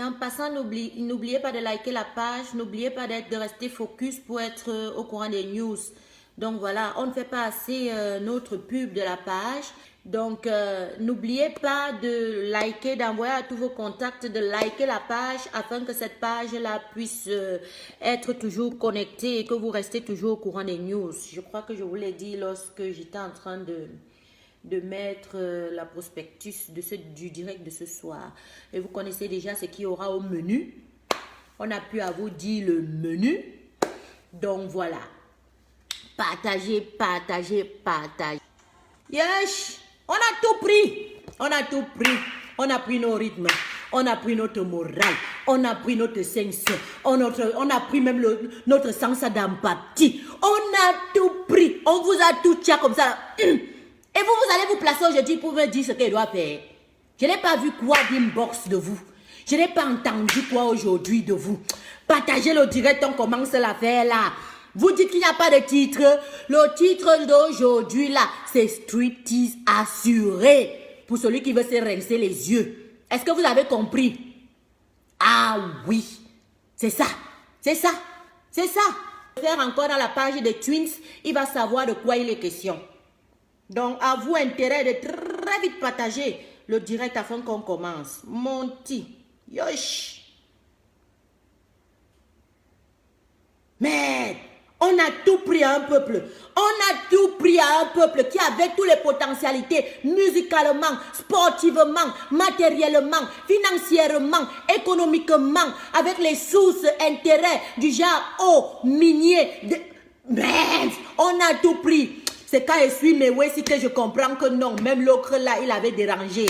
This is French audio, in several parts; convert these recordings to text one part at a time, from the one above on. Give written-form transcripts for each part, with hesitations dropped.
Et en passant, n'oubliez pas de liker la page, n'oubliez pas de rester focus pour être au courant des news. Donc voilà, on ne fait pas assez notre pub de la page. Donc n'oubliez pas de liker, d'envoyer à tous vos contacts, de liker la page afin que cette page-là puisse être toujours connectée et que vous restez toujours au courant des news. Je crois que je vous l'ai dit lorsque j'étais en train de mettre la prospectus du direct de ce soir. Et vous connaissez déjà ce qu'il y aura au menu. On a pu à vous dire le menu. Donc voilà. Partagez, partagez, partagez. Yes! On a tout pris. On a tout pris. On a pris nos rythmes. On a pris notre morale. On a pris notre sens. On a pris même notre sens d'empathie. On a tout pris. On vous a tout tient comme ça. Et vous allez vous placer aujourd'hui pour me dire ce qu'il doit faire. Je n'ai pas vu quoi d'inbox de vous. Je n'ai pas entendu quoi aujourd'hui de vous. Partagez le direct, on commence l'affaire là. Vous dites qu'il n'y a pas de titre. Le titre d'aujourd'hui là, c'est striptease assuré. Pour celui qui veut se rincer les yeux. Est-ce que vous avez compris? Ah oui. C'est ça. C'est ça. C'est ça. Faire encore dans la page des Twins, il va savoir de quoi il est question. Donc, à vous intérêt de très vite partager le direct afin qu'on commence. Monty. Yosh. Mais on a tout pris à un peuple. On a tout pris à un peuple qui avait toutes les potentialités musicalement, sportivement, matériellement, financièrement, économiquement, avec les sources, intérêts du genre eau, minier. Mais on a tout pris. C'est quand je suis Mewe si que je comprends que non, même l'autre là, il avait dérangé.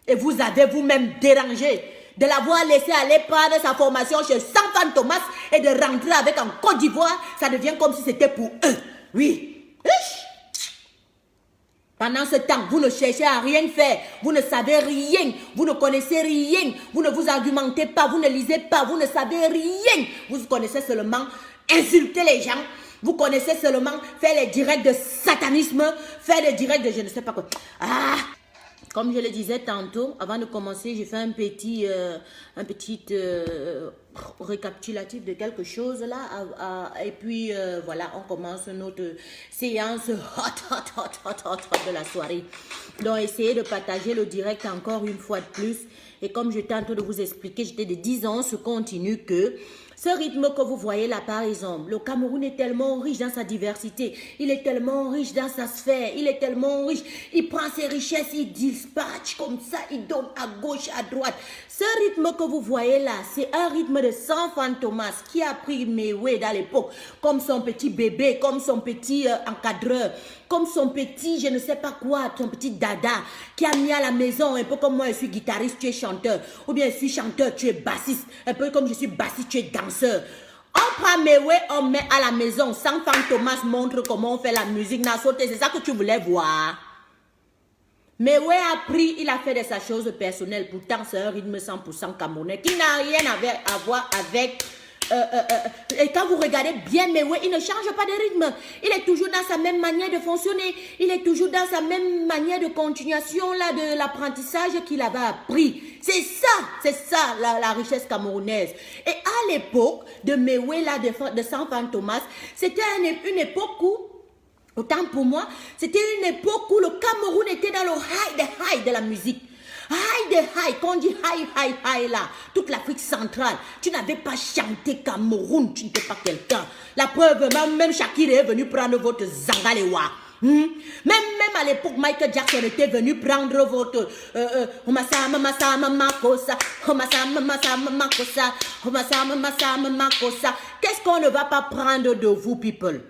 Et vous avez vous-même dérangé de l'avoir laissé aller prendre sa formation chez Sanfan Thomas et de rentrer avec en Côte d'Ivoire. Ça devient comme si c'était pour eux. Oui. Pendant ce temps, vous ne cherchez à rien faire. Vous ne savez rien. Vous ne connaissez rien. Vous ne vous argumentez pas. Vous ne lisez pas. Vous ne savez rien. Vous connaissez seulement insulter les gens. Vous connaissez seulement faire les directs de satanisme, faire les directs de je ne sais pas quoi. Ah, comme je le disais tantôt, avant de commencer, j'ai fait un petit récapitulatif de quelque chose là. Et puis voilà, on commence notre séance hot de la soirée. Donc essayez de partager le direct encore une fois de plus. Et comme je tente de vous expliquer, j'étais de 10 ans, ce continue que ce rythme que vous voyez là, par exemple, le Cameroun est tellement riche dans sa diversité, il est tellement riche dans sa sphère, il est tellement riche, il prend ses richesses, il dispatche comme ça, il donne à gauche, à droite. Ce rythme que vous voyez là, c'est un rythme de Sanfan Thomas qui a pris Mewe dans l'époque, comme son petit bébé, comme son petit encadreur, comme son petit, je ne sais pas quoi, son petit dada, qui a mis à la maison, un peu comme moi, je suis guitariste, tu es chanteur, ou bien je suis chanteur, tu es bassiste, un peu comme je suis bassiste, tu es danseur. On prend Mewe, on met à la maison, Sanfan Thomas montre comment on fait la musique, c'est ça que tu voulais voir. Mewe a pris, il a fait de sa chose personnelle, pourtant c'est un rythme 100% camerounais, qui n'a rien à voir avec... et quand vous regardez bien Mewe, il ne change pas de rythme. Il est toujours dans sa même manière de fonctionner. Il est toujours dans sa même manière de continuation là, de l'apprentissage qu'il avait appris. C'est ça la richesse camerounaise. Et à l'époque de Mewe là, de Sanfan Thomas, c'était une époque où, autant pour moi, c'était une époque où le Cameroun était dans le high de la musique. High, quand on dit high là, toute l'Afrique centrale, tu n'avais pas chanté Cameroun, tu n'étais pas quelqu'un. La preuve, même Shakira est venu prendre votre Zangalewa. Même à l'époque, Michael Jackson était venu prendre votre Qu'est-ce qu'on ne va pas prendre de vous, people?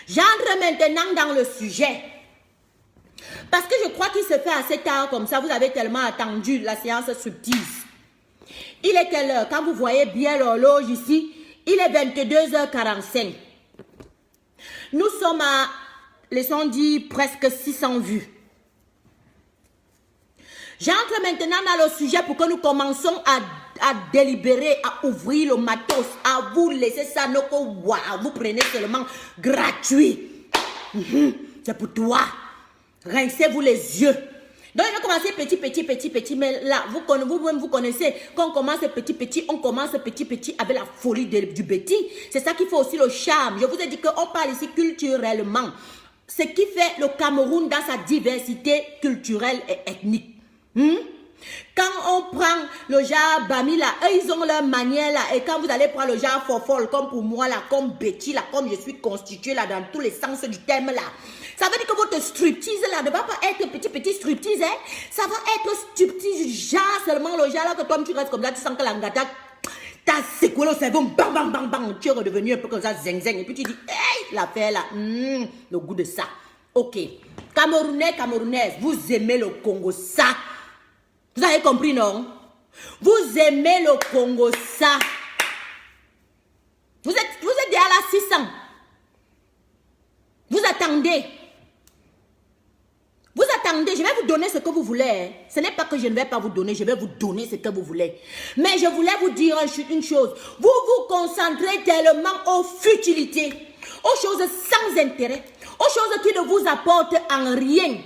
J'entre maintenant dans le sujet. Parce que je crois qu'il se fait assez tard comme ça. Vous avez tellement attendu la séance striptease. Il est quelle heure? Quand vous voyez bien l'horloge ici, il est 22h45. Nous sommes à, laissons dire, presque 600 vues. J'entre maintenant dans le sujet pour que nous commençons à délibérer, à ouvrir le matos, à vous laisser ça, vous prenez seulement gratuit. C'est pour toi. Rincez-vous les yeux. Donc, il va commencer petit, mais là, vous-même, vous connaissez, quand on commence petit, on commence petit avec la folie du petit. C'est ça qui fait aussi le charme. Je vous ai dit qu'on parle ici culturellement. Ce qui fait le Cameroun dans sa diversité culturelle et ethnique. Quand on prend le genre Bami là, eux ils ont leur manière là, et quand vous allez prendre le genre Fofol, comme pour moi là, comme Betty là, comme je suis constituée là, dans tous les sens du terme là, ça veut dire que votre striptease là ne va pas être petit striptease, hein? Ça va être striptease genre seulement le genre là que toi tu restes comme ça, tu sens que l'angata t'as secoué le cerveau, bang bang bang bang, tu es redevenu un peu comme ça, zeng zeng, et puis tu dis, hey, l'affaire là, le goût de ça. Ok, Camerounais, Camerounaises, vous aimez le Congo ça. Vous avez compris, non? Vous aimez le Congo, ça. Vous êtes déjà là 600. Vous attendez. Vous attendez. Je vais vous donner ce que vous voulez. Ce n'est pas que je ne vais pas vous donner. Je vais vous donner ce que vous voulez. Mais je voulais vous dire une chose. Vous vous concentrez tellement aux futilités, aux choses sans intérêt, aux choses qui ne vous apportent en rien.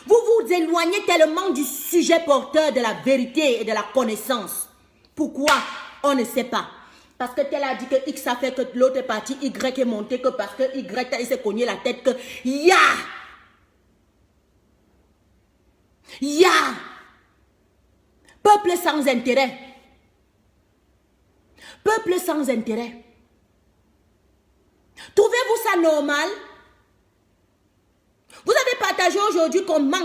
Vous vous éloignez tellement du sujet porteur de la vérité et de la connaissance. Pourquoi? On ne sait pas. Parce que tel a dit que X a fait que l'autre est parti, Y est monté, que parce que Y il s'est cogné la tête, que ya! Peuple sans intérêt. Peuple sans intérêt. Trouvez-vous ça normal? Vous avez partagé aujourd'hui comment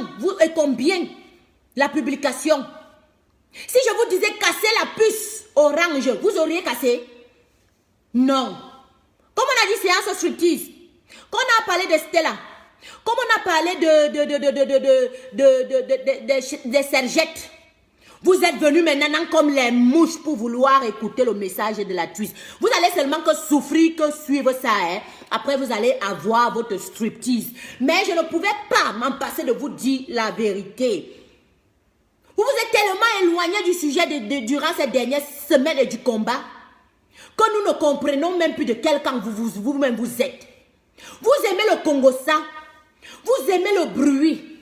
et combien la publication. Si je vous disais casser la puce orange, vous auriez cassé? Non. Comme on a dit séance striptease, qu'on a parlé de Stella, comme on a parlé des sergettes, vous êtes venus maintenant comme les mouches pour vouloir écouter le message de la twist. Vous allez seulement que souffrir, que suivre ça. Hein. Après, vous allez avoir votre striptease. Mais je ne pouvais pas m'en passer de vous dire la vérité. Vous vous êtes tellement éloigné du sujet durant ces dernières semaines et du combat que nous ne comprenons même plus de quel camp vous-même vous êtes. Vous aimez le Congo ça. Vous aimez le bruit.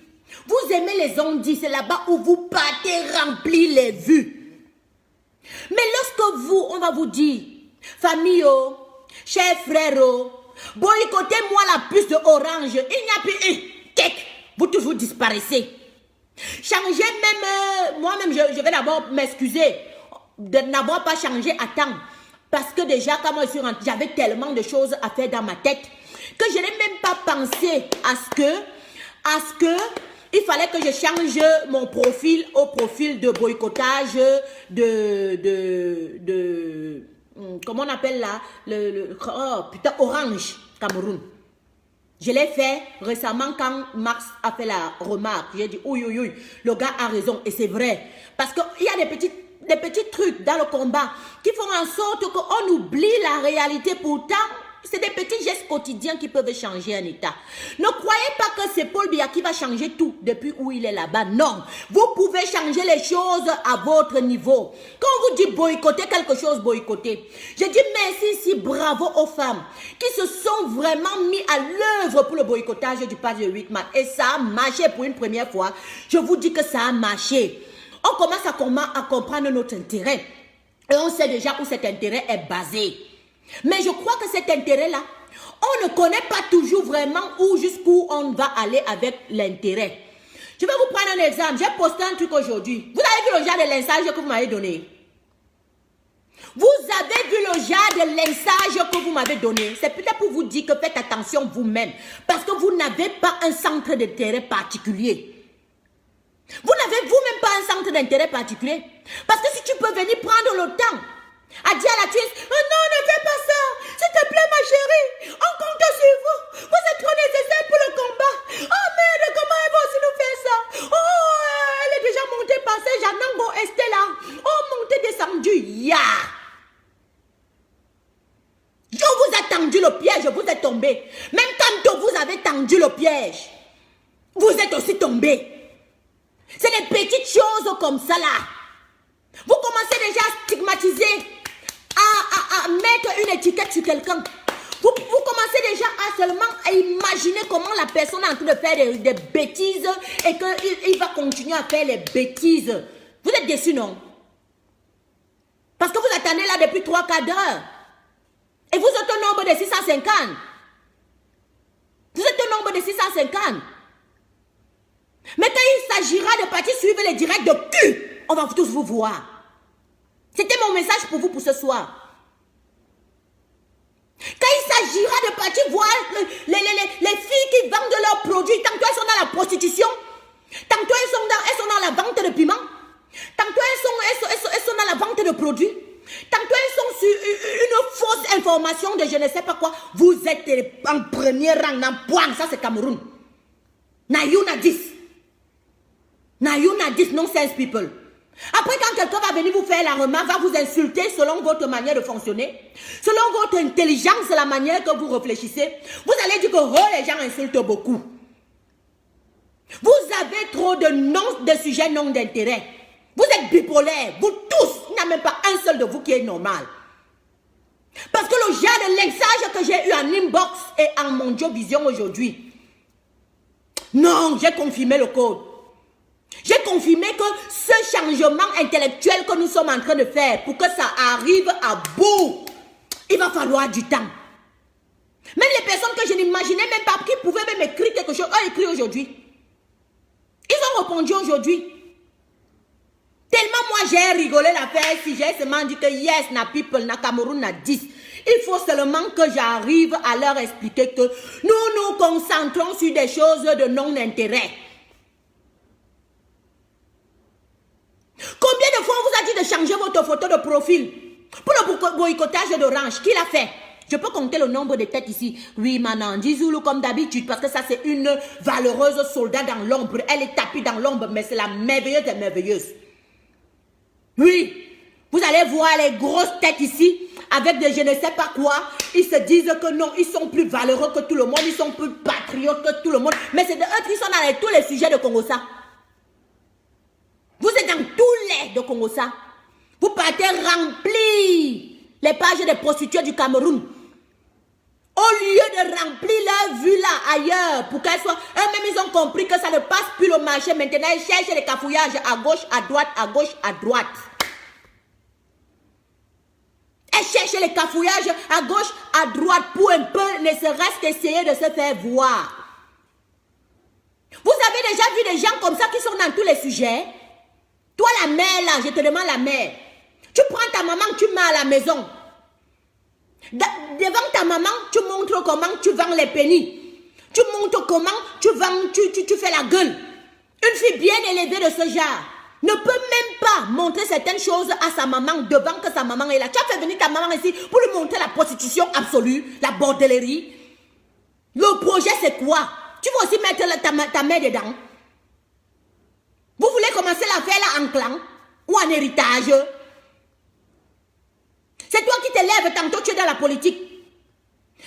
Vous aimez les ondits, c'est là-bas où vous partez remplir les vues. Mais lorsque vous, on va vous dire, famille, chers frères, boycottez-moi la puce de orange, il n'y a plus un cake, vous toujours disparaissez. Changez même, moi-même, je vais d'abord m'excuser de n'avoir pas changé à temps. Parce que déjà, quand moi je suis rentrée, j'avais tellement de choses à faire dans ma tête que je n'ai même pas pensé à ce que il fallait que je change mon profil au profil de boycottage comment on appelle là, Orange Cameroun. Je l'ai fait récemment quand Max a fait la remarque. J'ai dit, oui, le gars a raison. Et c'est vrai. Parce qu'il y a des petits trucs dans le combat qui font en sorte qu'on oublie la réalité. Pourtant, c'est des petits gestes quotidiens qui peuvent changer un état. Ne croyez pas que c'est Paul Biya qui va changer tout depuis où il est là-bas. Non. Vous pouvez changer les choses à votre niveau. Quand on vous dit boycotter quelque chose, boycotter. Je dis merci ici, bravo aux femmes qui se sont vraiment mis à l'œuvre pour le boycottage du pass de 8 mars. Et ça a marché pour une première fois. Je vous dis que ça a marché. On commence à comprendre notre intérêt. Et on sait déjà où cet intérêt est basé. Mais je crois que cet intérêt-là, on ne connaît pas toujours vraiment où jusqu'où on va aller avec l'intérêt. Je vais vous prendre un exemple. J'ai posté un truc aujourd'hui. Vous avez vu le genre de linçage que vous m'avez donné? Vous avez vu le genre de linçage que vous m'avez donné? C'est peut-être pour vous dire que faites attention vous-même. Parce que vous n'avez pas un centre d'intérêt particulier. Vous n'avez vous-même pas un centre d'intérêt particulier. Parce que si tu peux venir prendre le temps à dire à la tueuse, oh non, ne fais pas ça, s'il te plaît ma chérie, on compte sur vous, vous êtes trop nécessaire pour le combat. Oh merde, comment elle va aussi nous faire ça? Oh, elle est déjà montée, passée, Janango, Estella. Oh, montée, descendue, ya. Je vous ai tendu le piège, vous êtes tombé. Même quand vous avez tendu le piège, vous êtes aussi tombé. C'est des petites choses comme ça là. Vous commencez déjà à stigmatiser, à mettre une étiquette sur quelqu'un. Vous commencez commencez déjà à seulement à imaginer comment la personne est en train de faire des bêtises et qu'il va continuer à faire les bêtises. Vous êtes déçus, non? Parce que vous attendez là depuis 3 quarts d'heure. Et vous êtes au nombre de 650. Vous êtes au nombre de 650. Mais quand il s'agira de partir suivre les directs de cul, on va tous vous voir. C'était mon message pour vous pour ce soir. Quand il s'agira de partir voir les filles qui vendent leurs produits, tantôt elles sont dans la prostitution, tantôt elles sont dans la vente de piment, tantôt elles sont dans la vente de produits, tantôt elles sont sur une fausse information de je ne sais pas quoi. Vous êtes en premier rang dans point, ça c'est Cameroun. Nayouna 10. Nayouna 10, nonsense people. Après, quand quelqu'un va venir vous faire la remarque, va vous insulter selon votre manière de fonctionner, selon votre intelligence, la manière que vous réfléchissez, vous allez dire que oh, les gens insultent beaucoup. Vous avez trop de sujets non d'intérêt. Vous êtes bipolaire, vous tous, il n'y a même pas un seul de vous qui est normal. Parce que le genre de lynxage que j'ai eu en inbox et en Mondio Vision aujourd'hui, non, j'ai confirmé le code. J'ai confirmé que ce changement intellectuel que nous sommes en train de faire, pour que ça arrive à bout, il va falloir du temps. Même les personnes que je n'imaginais même pas, qui pouvaient même écrire quelque chose, ont écrit aujourd'hui. Ils ont répondu aujourd'hui. Tellement moi j'ai rigolé l'affaire, si j'ai seulement dit que yes, na people, na Cameroun, na 10. Il faut seulement que j'arrive à leur expliquer que nous nous concentrons sur des choses de non-intérêt. Combien de fois on vous a dit de changer votre photo de profil pour le boycottage d'Orange? Qui l'a fait? Je peux compter le nombre de têtes ici. Oui, Manandi Zulu comme d'habitude, parce que ça c'est une valeureuse soldat dans l'ombre. Elle est tapée dans l'ombre, mais c'est la merveilleuse des merveilleuses. Oui, vous allez voir les grosses têtes ici, avec des je ne sais pas quoi. Ils se disent que non, ils sont plus valeureux que tout le monde, ils sont plus patriotes que tout le monde. Mais c'est eux qui sont dans tous les sujets de Congo-Ça. Vous êtes dans tous les de Congo-Ça. Vous partez remplir les pages des prostituées du Cameroun. Au lieu de remplir leur vue là ailleurs, pour qu'elles soient... Eux-mêmes, ils ont compris que ça ne passe plus le marché. Maintenant, ils cherchent les cafouillages à gauche, à droite, à gauche, à droite. Elles cherchent les cafouillages à gauche, à droite, pour un peu, ne serait-ce qu'essayer de se faire voir. Vous avez déjà vu des gens comme ça qui sont dans tous les sujets? Toi, la mère, là, je te demande la mère. Tu prends ta maman, tu mets à la maison. Devant ta maman, tu montres comment tu vends les pennies. Tu montres comment tu vends, tu fais la gueule. Une fille bien élevée de ce genre ne peut même pas montrer certaines choses à sa maman devant que sa maman est là. Tu as fait venir ta maman ici pour lui montrer la prostitution absolue, la bordellerie. Le projet, c'est quoi? Tu vas aussi mettre ta mère dedans. Vous voulez commencer l'affaire là en clan ou en héritage? C'est toi qui te lèves tantôt tu es dans la politique.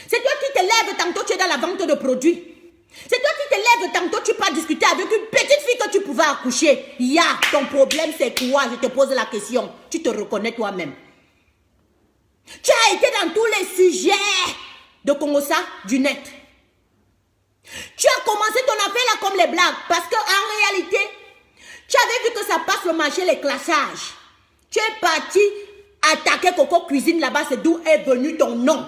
C'est toi qui te lèves tantôt tu es dans la vente de produits. C'est toi qui te lèves tantôt tu pars discuter avec une petite fille que tu pouvais accoucher. Ton problème c'est quoi? Je te pose la question. Tu te reconnais toi-même. Tu as été dans tous les sujets de Congo-Ça, du net. Tu as commencé ton affaire là comme les blagues. Parce qu'en réalité, tu avais vu que ça passe le marché, les classages. Tu es parti attaquer Coco Cuisine là-bas, c'est d'où est venu ton nom.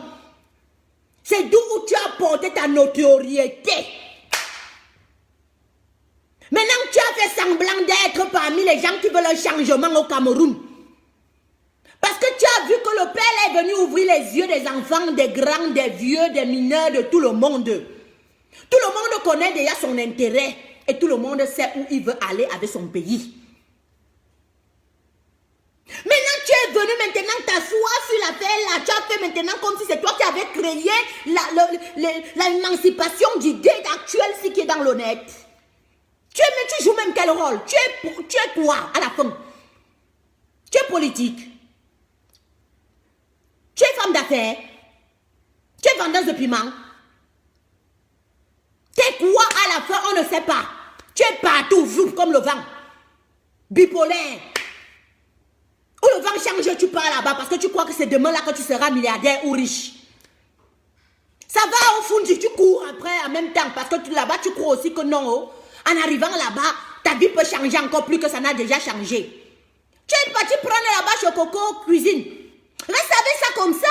C'est d'où tu as porté ta notoriété. Maintenant, tu as fait semblant d'être parmi les gens qui veulent un changement au Cameroun. Parce que tu as vu que le père est venu ouvrir les yeux des enfants, des grands, des vieux, des mineurs, de tout le monde. Tout le monde connaît déjà son intérêt. Et tout le monde sait où il veut aller avec son pays. Maintenant, tu es venu maintenant t'asseoir sur l'affaire là. Tu as fait maintenant comme si c'est toi qui avais créé l'émancipation d'idées actuelles, ce qui est dans l'honnête. Tu joues même quel rôle? Tu es quoi à la fin? Tu es politique. Tu es femme d'affaires. Tu es vendeuse de piment. Tu es quoi à la fin? On ne sait pas. Tu es partout, vous, comme le vent. Bipolaire. Où le vent change, tu pars là-bas parce que tu crois que c'est demain là que tu seras milliardaire ou riche. Ça va au fond, tu cours après en même temps. Parce que là-bas, tu crois aussi que non. Oh. En arrivant là-bas, ta vie peut changer encore plus que ça n'a déjà changé. Tu es parti prendre là-bas chez Coco Cuisine. Reste avec ça comme ça.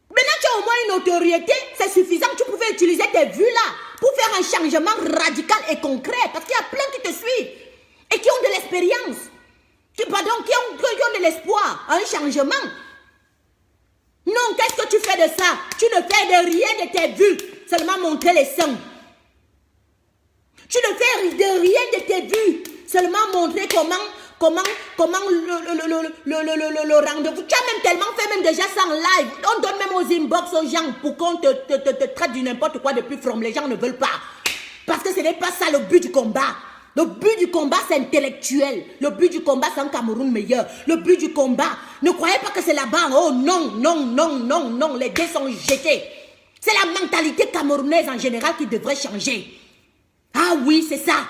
Maintenant, tu as au moins une notoriété. C'est suffisant. Tu pouvais utiliser tes vues là pour faire un changement radical et concret. Parce qu'il y a plein qui te suivent et qui ont de l'expérience. Qui ont de l'espoir à un changement. Non, qu'est-ce que tu fais de ça? Tu ne fais de rien de tes vues. Seulement montrer les seins. Tu ne fais de rien de tes vues. Seulement montrer comment le rendez-vous. Tu as même tellement fait même déjà ça en live. On donne même aux inbox aux gens pour qu'on te traite du n'importe quoi depuis from. Les gens ne veulent pas. Parce que ce n'est pas ça le but du combat. Le but du combat, c'est intellectuel. Le but du combat, c'est un Cameroun meilleur. Le but du combat, ne croyez pas que c'est là-bas. Oh non, non, non, non, non. Les dés sont jetés. C'est la mentalité camerounaise en général qui devrait changer. Ah oui, c'est ça.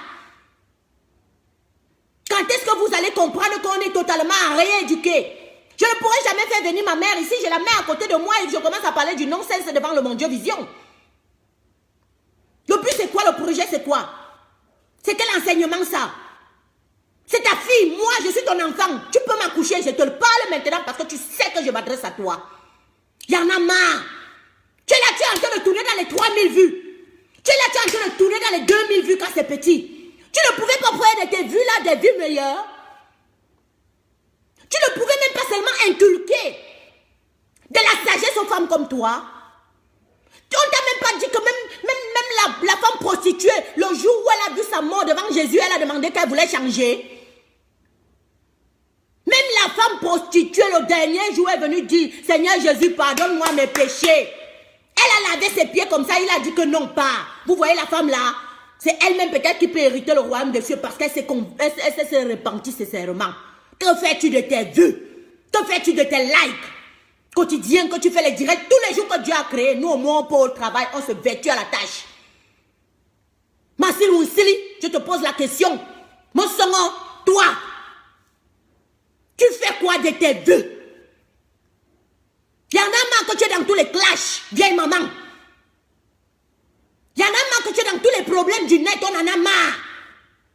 Quand est-ce que vous allez comprendre qu'on est totalement rééduqué? Je ne pourrai jamais faire venir ma mère ici. Je la mets à côté de moi et je commence à parler du non-sens devant le Mon Dieu Vision. Le but, c'est quoi? Le projet, c'est quoi? C'est quel enseignement ça? C'est ta fille, moi je suis ton enfant. Tu peux m'accoucher, je te le parle maintenant parce que tu sais que je m'adresse à toi. Il y en a marre. Tu es là, tu es en train de tourner dans les 3000 vues. Tu es là, tu es en train de tourner dans les 2000 vues quand c'est petit. Tu ne pouvais pas prendre de tes vues là, des vues meilleures. Tu ne pouvais même pas seulement inculquer de la sagesse aux femmes comme toi. On t'a même pas dit que même la femme prostituée, le jour où elle a vu sa mort devant Jésus, elle a demandé qu'elle voulait changer. Même la femme prostituée, le dernier jour, est venue dire, Seigneur Jésus, pardonne-moi mes péchés. Elle a lavé ses pieds comme ça, il a dit que non pas. Vous voyez la femme là, c'est elle-même peut-être qui peut hériter le royaume des cieux parce qu'elle s'est repentie sincèrement. Que fais-tu de tes vues? Que fais-tu de tes likes quotidiens que tu fais les directs tous les jours que Dieu a créé? Nous au moins pour le travail, on se vêtue à la tâche. Massile Moussili, je te pose la question. Mon songo, toi, tu fais quoi de tes vues? Il y en a marre que tu es dans tous les clashs, vieille maman. Il y en a marre que tu es dans tous les problèmes du net, on en a marre.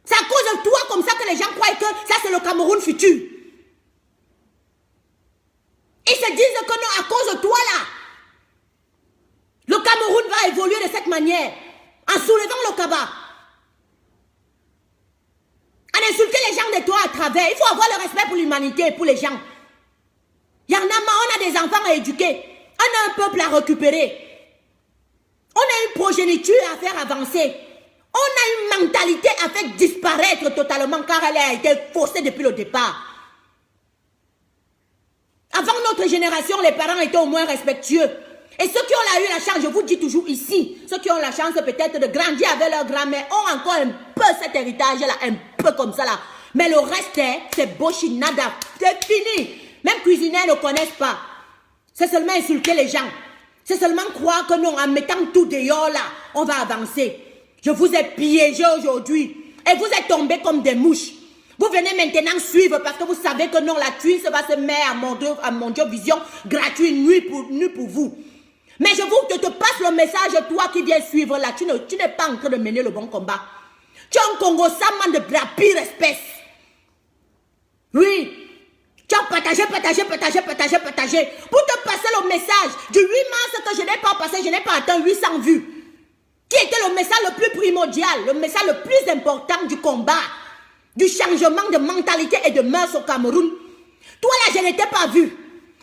C'est à cause de toi comme ça que les gens croient que ça c'est le Cameroun futur. Ils se disent que non, à cause de toi là, le Cameroun va évoluer de cette manière, en soulevant le cabas, en insultant les gens de toi à travers. Il faut avoir le respect pour l'humanité et pour les gens. Il y en a marre, on a des enfants à éduquer, on a un peuple à récupérer, on a une progéniture à faire avancer, on a une mentalité à faire disparaître totalement car elle a été faussée depuis le départ. Avant notre génération, les parents étaient au moins respectueux. Et ceux qui ont eu la chance, je vous dis toujours ici, ceux qui ont la chance peut-être de grandir avec leur grand-mère ont encore un peu cet héritage-là, un peu comme ça là. Mais le reste, c'est bochinada, c'est fini. Même cuisiner, ils ne connaissent pas. C'est seulement insulter les gens. C'est seulement croire que non, en mettant tout dehors là, on va avancer. Je vous ai piégé aujourd'hui et vous êtes tombés comme des mouches. Vous venez maintenant suivre parce que vous savez que non, la twins va se mettre à Mon Dieu Vision gratuit, nuit pour vous. Mais je te passe le message, toi qui viens suivre là, tu n'es pas en train de mener le bon combat. Tu es un Congo Saman de la pire espèce. Oui. Tu as partagé. Pour te passer le message du 8 mars que je n'ai pas passé, je n'ai pas atteint 800 vues. Qui était le message le plus primordial, le message le plus important du combat, du changement de mentalité et de mœurs au Cameroun. Toi là, je n'étais pas vu.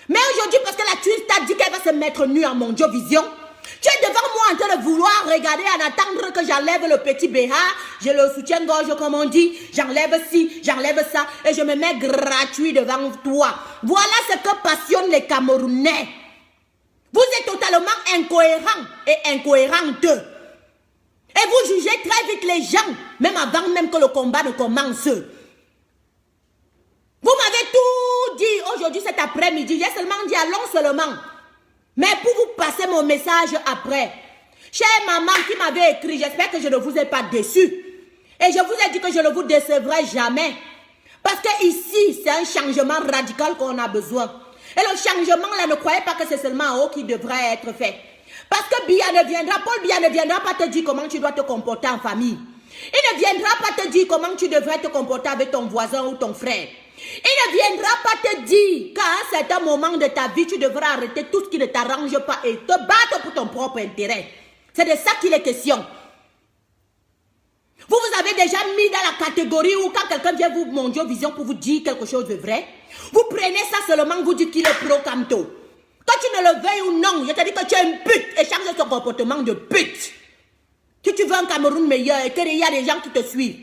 Mais aujourd'hui, parce que la tuile t'a dit qu'elle va se mettre nue en Mon Dieu Vision, tu es devant moi en train de vouloir regarder, en attendre que j'enlève le petit BH, je le soutiens-gorge comme on dit, j'enlève ci, j'enlève ça, et je me mets gratuit devant toi. Voilà ce que passionnent les Camerounais. Vous êtes totalement incohérents et incohérentes. Et vous jugez très vite les gens, même avant même que le combat ne commence. Vous m'avez tout dit aujourd'hui, cet après-midi. J'ai seulement dit allons seulement. Mais pour vous passer mon message après. Chère maman qui m'avait écrit, j'espère que je ne vous ai pas déçu. Et je vous ai dit que je ne vous décevrai jamais. Parce que ici, c'est un changement radical qu'on a besoin. Et le changement là, ne croyez pas que c'est seulement en haut qui devrait être fait. Parce que Biya ne viendra, Paul Biya ne viendra pas te dire comment tu dois te comporter en famille. Il ne viendra pas te dire comment tu devrais te comporter avec ton voisin ou ton frère. Il ne viendra pas te dire qu'à un certain moment de ta vie, tu devras arrêter tout ce qui ne t'arrange pas et te battre pour ton propre intérêt. C'est de ça qu'il est question. Vous avez déjà mis dans la catégorie où quand quelqu'un vient vous montrer vision pour vous dire quelque chose de vrai, vous prenez ça seulement, vous dites qu'il est pro-camto. Quand tu ne le veuilles ou non, je te dis que tu es une pute et change ton comportement de pute. Si tu veux un Cameroun meilleur et qu'il y a des gens qui te suivent,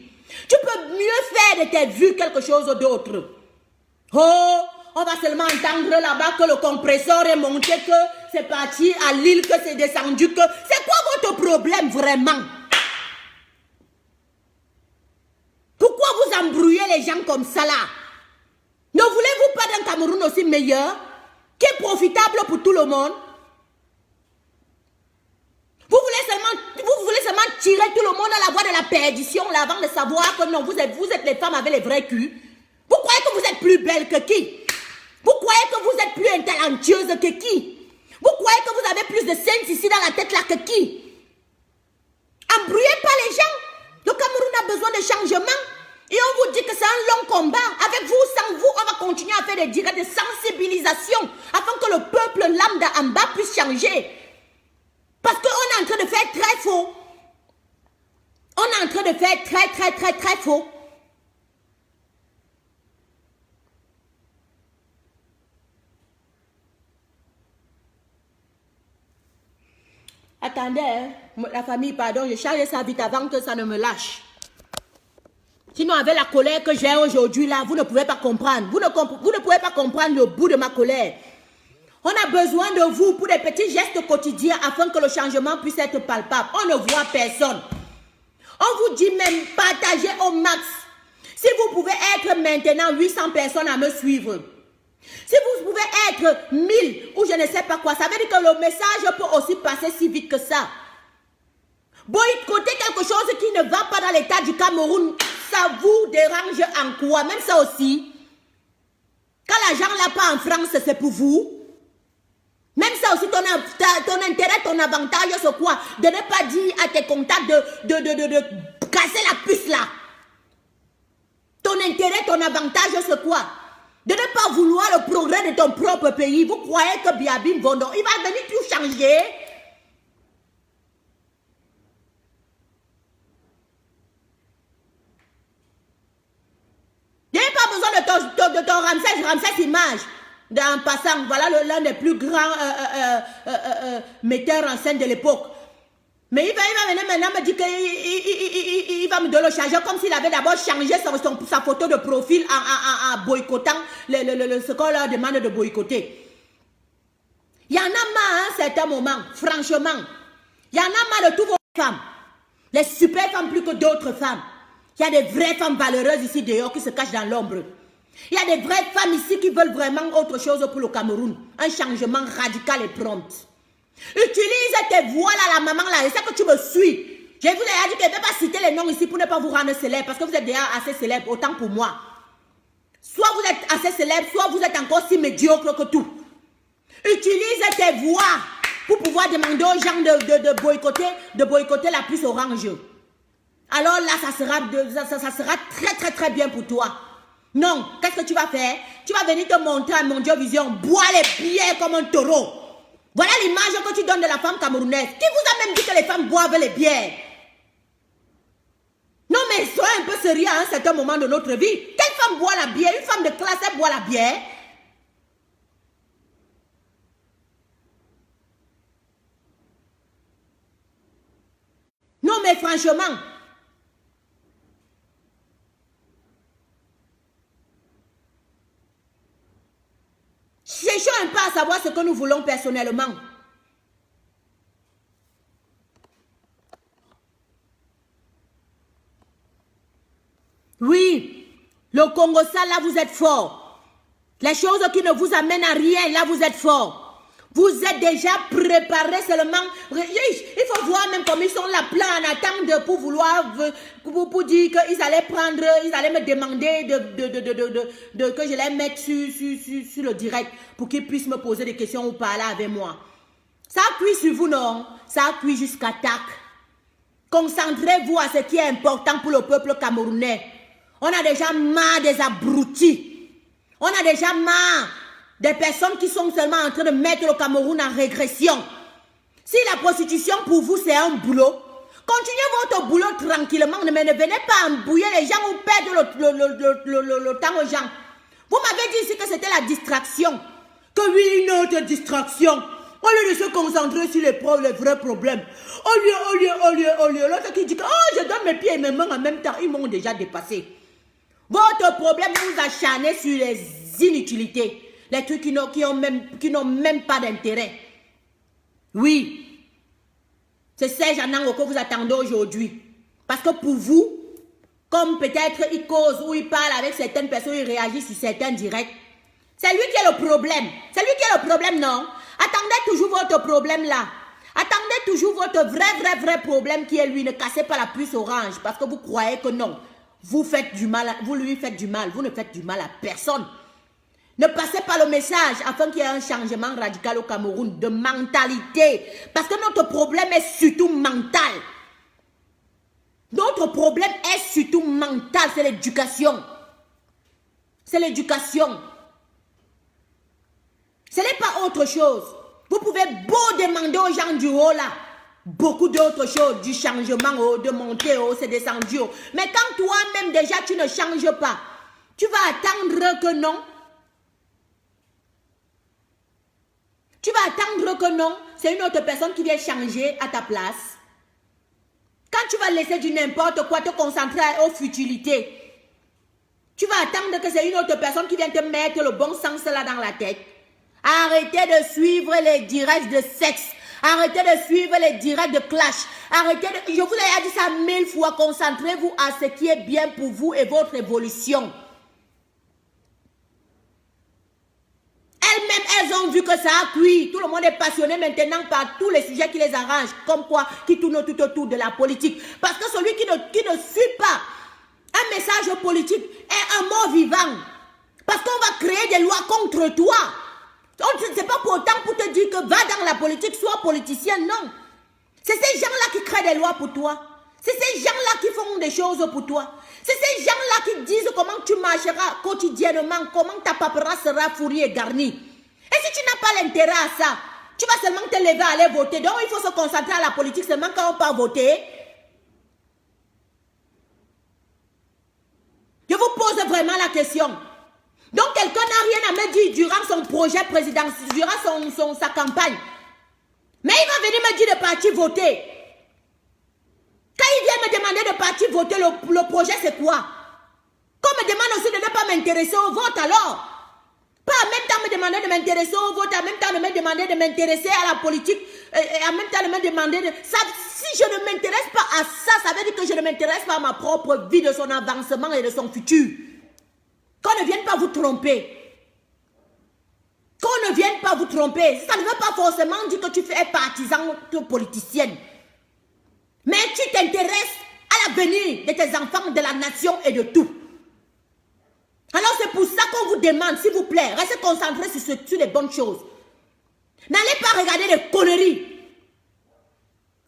tu peux mieux faire de tes vues quelque chose d'autre. Oh, on va seulement entendre là-bas que le compresseur est monté, que c'est parti à Lille, que c'est descendu, que... C'est quoi votre problème vraiment? Pourquoi vous embrouillez les gens comme ça là? Ne voulez-vous pas d'un Cameroun aussi meilleur, qui est profitable pour tout le monde? Vous voulez seulement tirer tout le monde à la voie de la perdition là, avant de savoir que non, vous êtes les femmes avec les vrais culs. Vous croyez que vous êtes plus belle que qui? Vous croyez que vous êtes plus talentueuse que qui? Vous croyez que vous avez plus de scènes ici dans la tête là que qui? Embrouillez pas les gens. Le Cameroun a besoin de changement. Et on vous dit que c'est un long combat. Avec vous, sans vous, on va continuer à faire des directs de sensibilisation afin que le peuple lambda en bas puisse changer. Parce qu'on est en train de faire très faux. On est en train de faire très faux. Attendez, hein, la famille, pardon, je charge ça vite avant que ça ne me lâche. Sinon, avec la colère que j'ai aujourd'hui là, vous ne pouvez pas comprendre. Vous ne pouvez pas comprendre le bout de ma colère. On a besoin de vous pour des petits gestes quotidiens afin que le changement puisse être palpable. On ne voit personne. On vous dit même partagez au max. Si vous pouvez être maintenant 800 personnes à me suivre. Si vous pouvez être 1000 ou je ne sais pas quoi, ça veut dire que le message peut aussi passer si vite que ça. Boycotter quelque chose qui ne va pas dans l'état du Cameroun, ça vous dérange en quoi? Même ça aussi. Quand l'argent n'a pas en France, c'est pour vous. Même ça aussi, ton intérêt, ton avantage, c'est quoi? De ne pas dire à tes contacts de casser la puce là. Ton intérêt, ton avantage, c'est quoi? De ne pas vouloir le progrès de ton propre pays. Vous croyez que Biabim Vondo, il va venir tout changer? Il n'y a pas besoin de ton Ramsès Image. En passant, voilà l'un des plus grands metteurs en scène de l'époque. Mais il va venir maintenant me dire qu'il va me donner le chargeur comme s'il avait d'abord changé sa photo de profil en boycottant ce qu'on leur demande de boycotter. Il y en a marre à un certain moment, franchement. Il y en a marre de toutes vos femmes. Les super femmes plus que d'autres femmes. Il y a des vraies femmes valeureuses ici dehors qui se cachent dans l'ombre. Il y a des vraies femmes ici qui veulent vraiment autre chose pour le Cameroun. Un changement radical et prompt. Utilise tes voix là, la maman là. Je sais que tu me suis. Je vous ai dit que je ne vais pas citer les noms ici pour ne pas vous rendre célèbre. Parce que vous êtes déjà assez célèbre, autant pour moi. Soit vous êtes assez célèbre, soit vous êtes encore si médiocre que tout. Utilise tes voix pour pouvoir demander aux gens de boycotter la puce orange. Alors là, ça sera très bien pour toi. Non, qu'est-ce que tu vas faire? Tu vas venir te montrer à Mondial Vision, boire les bières comme un taureau. Voilà l'image que tu donnes de la femme camerounaise. Qui vous a même dit que les femmes boivent les bières? Non, mais soyez un peu sérieux à un certain moment de notre vie. Quelle femme boit la bière? Une femme de classe, elle boit la bière. Non, mais franchement... cherchons un peu à savoir ce que nous voulons personnellement. Oui, le Congo sale, là, vous êtes fort. Les choses qui ne vous amènent à rien, là, vous êtes fort. Vous êtes déjà préparé seulement. Il faut voir même comme ils sont là, plein en attente pour vouloir, pour dire qu'ils allaient prendre, ils allaient me demander que je les mette sur le direct pour qu'ils puissent me poser des questions ou parler avec moi. Ça appuie sur vous, non? Ça appuie jusqu'à tac. Concentrez-vous à ce qui est important pour le peuple camerounais. On a déjà marre des abrutis. On a déjà marre des personnes qui sont seulement en train de mettre le Cameroun en régression. Si la prostitution pour vous c'est un boulot, continuez votre boulot tranquillement, mais ne venez pas embrouiller les gens ou perdre le temps aux gens. Vous m'avez dit ici que c'était la distraction. Que oui, une autre distraction. Au lieu de se concentrer sur les vrais problèmes. Au lieu. L'autre qui dit que oh, je donne mes pieds et mes mains en même temps, ils m'ont déjà dépassé. Votre problème vous acharnez sur les inutilités. Les trucs qui n'ont même pas d'intérêt. Oui. C'est Serge Anango que vous attendez aujourd'hui. Parce que pour vous, comme peut-être il cause ou il parle avec certaines personnes, il réagit sur certains directs. C'est lui qui est le problème. C'est lui qui est le problème, non? Attendez toujours votre problème là. Attendez toujours votre vrai problème qui est lui. Ne cassez pas la puce orange parce que vous croyez que non. Vous faites du mal, vous lui faites du mal. Vous ne faites du mal à personne. Ne passez pas le message afin qu'il y ait un changement radical au Cameroun de mentalité. Parce que notre problème est surtout mental. Notre problème est surtout mental. C'est l'éducation. C'est l'éducation. Ce n'est pas autre chose. Vous pouvez beau demander aux gens du haut là. Beaucoup d'autres choses. Du changement, de monter, c'est descendu. Mais quand toi-même déjà tu ne changes pas. Tu vas attendre que non. Tu vas attendre que non, c'est une autre personne qui vient changer à ta place. Quand tu vas laisser du n'importe quoi, te concentrer aux futilités, tu vas attendre que c'est une autre personne qui vient te mettre le bon sens là dans la tête. Arrêtez de suivre les directs de sexe. Arrêtez de suivre les directs de clash. Arrêtez de... Je vous ai dit ça 1000 fois. Concentrez-vous à ce qui est bien pour vous et votre évolution. Elles-mêmes, elles ont vu que ça a cuit. Tout le monde est passionné maintenant par tous les sujets qui les arrangent. Comme quoi, qui tournent tout autour de la politique. Parce que celui qui ne suit pas un message politique est un mort vivant. Parce qu'on va créer des lois contre toi. C'est pas pour autant pour te dire que va dans la politique, sois politicien, non. C'est ces gens-là qui créent des lois pour toi. C'est ces gens-là qui font des choses pour toi. C'est ces gens-là qui disent comment tu marcheras quotidiennement, comment ta paperasse sera fournie et garnie. Et si tu n'as pas l'intérêt à ça, tu vas seulement te lever à aller voter. Donc il faut se concentrer à la politique seulement quand on part voter. Je vous pose vraiment la question. Donc quelqu'un n'a rien à me dire durant son projet présidentiel, durant sa campagne. Mais il va venir me dire de partir voter. Quand il vient me demander de partir voter, le projet c'est quoi? Qu'on me demande aussi de ne pas m'intéresser au vote alors. Pas en même temps me demander de m'intéresser au vote, en même temps de me demander de m'intéresser à la politique, et en même temps de me demander de... Ça, si je ne m'intéresse pas à ça, ça veut dire que je ne m'intéresse pas à ma propre vie, de son avancement et de son futur. Qu'on ne vienne pas vous tromper. Qu'on ne vienne pas vous tromper. Ça ne veut pas forcément dire que tu fais partisan ou politicienne. Mais tu t'intéresses à l'avenir de tes enfants, de la nation et de tout. Alors c'est pour ça qu'on vous demande, s'il vous plaît, restez concentrés sur les bonnes choses. N'allez pas regarder des conneries.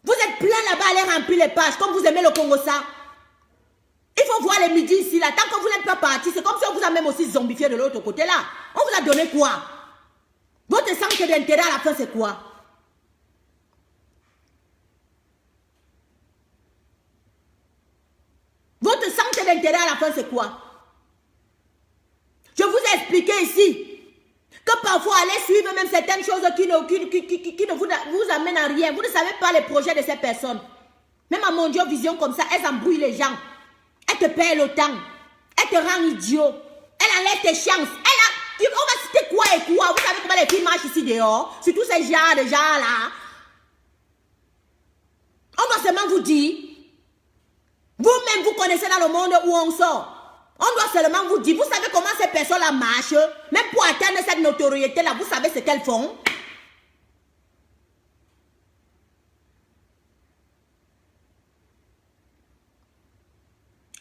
Vous êtes plein là-bas à aller remplir les pages, comme vous aimez le Congo ça. Il faut voir les midis ici, là. Tant que vous n'êtes pas parti, c'est comme si on vous a même aussi zombifié de l'autre côté, là. On vous a donné quoi? Votre centre d'intérêt à la fin, c'est quoi? Votre centre d'intérêt à la fin, c'est quoi? Je vous ai expliqué ici que parfois, allez suivre même certaines choses qui ne vous amènent à rien. Vous ne savez pas les projets de ces personnes. Même à Mondio Vision comme ça, elles embrouillent les gens. Elles te perdent le temps. Elles te rendent idiot. Elles enlèvent tes chances. On va citer quoi et quoi? Vous savez comment les filles marchent ici dehors? Surtout ces gens de gens-là. On doit seulement vous dire. Vous-même, vous connaissez dans le monde où on sort. On doit seulement vous dire. Vous savez comment ces personnes-là marchent? Même pour atteindre cette notoriété-là, vous savez ce qu'elles font?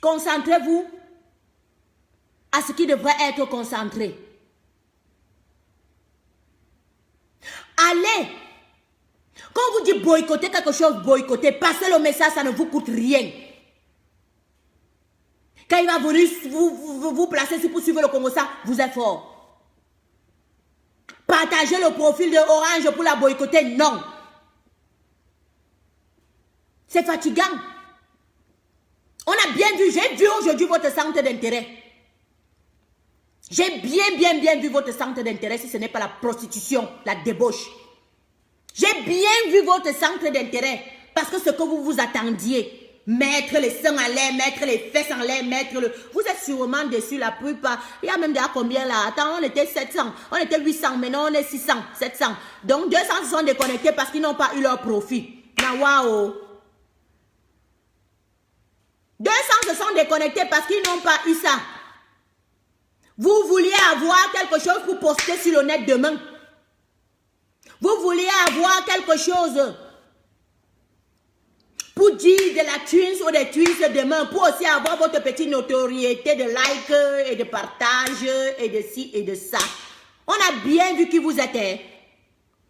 Concentrez-vous à ce qui devrait être concentré. Allez boycotter quelque chose, boycotter. Passez le message, ça ne vous coûte rien. Quand il va venir vous placer pour suivre le Congo, ça, vous êtes fort. Partagez le profil de Orange pour la boycotter, non. C'est fatigant. On a bien vu, j'ai vu aujourd'hui votre centre d'intérêt. J'ai bien vu votre centre d'intérêt si ce n'est pas la prostitution, la débauche. J'ai bien vu votre centre d'intérêt parce que ce que vous vous attendiez, mettre les seins en l'air, mettre les fesses en l'air, mettre le... Vous êtes sûrement déçus la plupart. Il y a même déjà combien là? Attends, on était 700, on était 800, maintenant on est 600, 700. Donc 200 se sont déconnectés parce qu'ils n'ont pas eu leur profit. Na waouh! 200 se sont déconnectés parce qu'ils n'ont pas eu ça. Vous vouliez avoir quelque chose pour poster sur le net demain. Vous vouliez avoir quelque chose pour dire de la thunes ou des thunes demain, pour aussi avoir votre petite notoriété de like et de partage et de ci et de ça. On a bien vu qui vous êtes. Hein?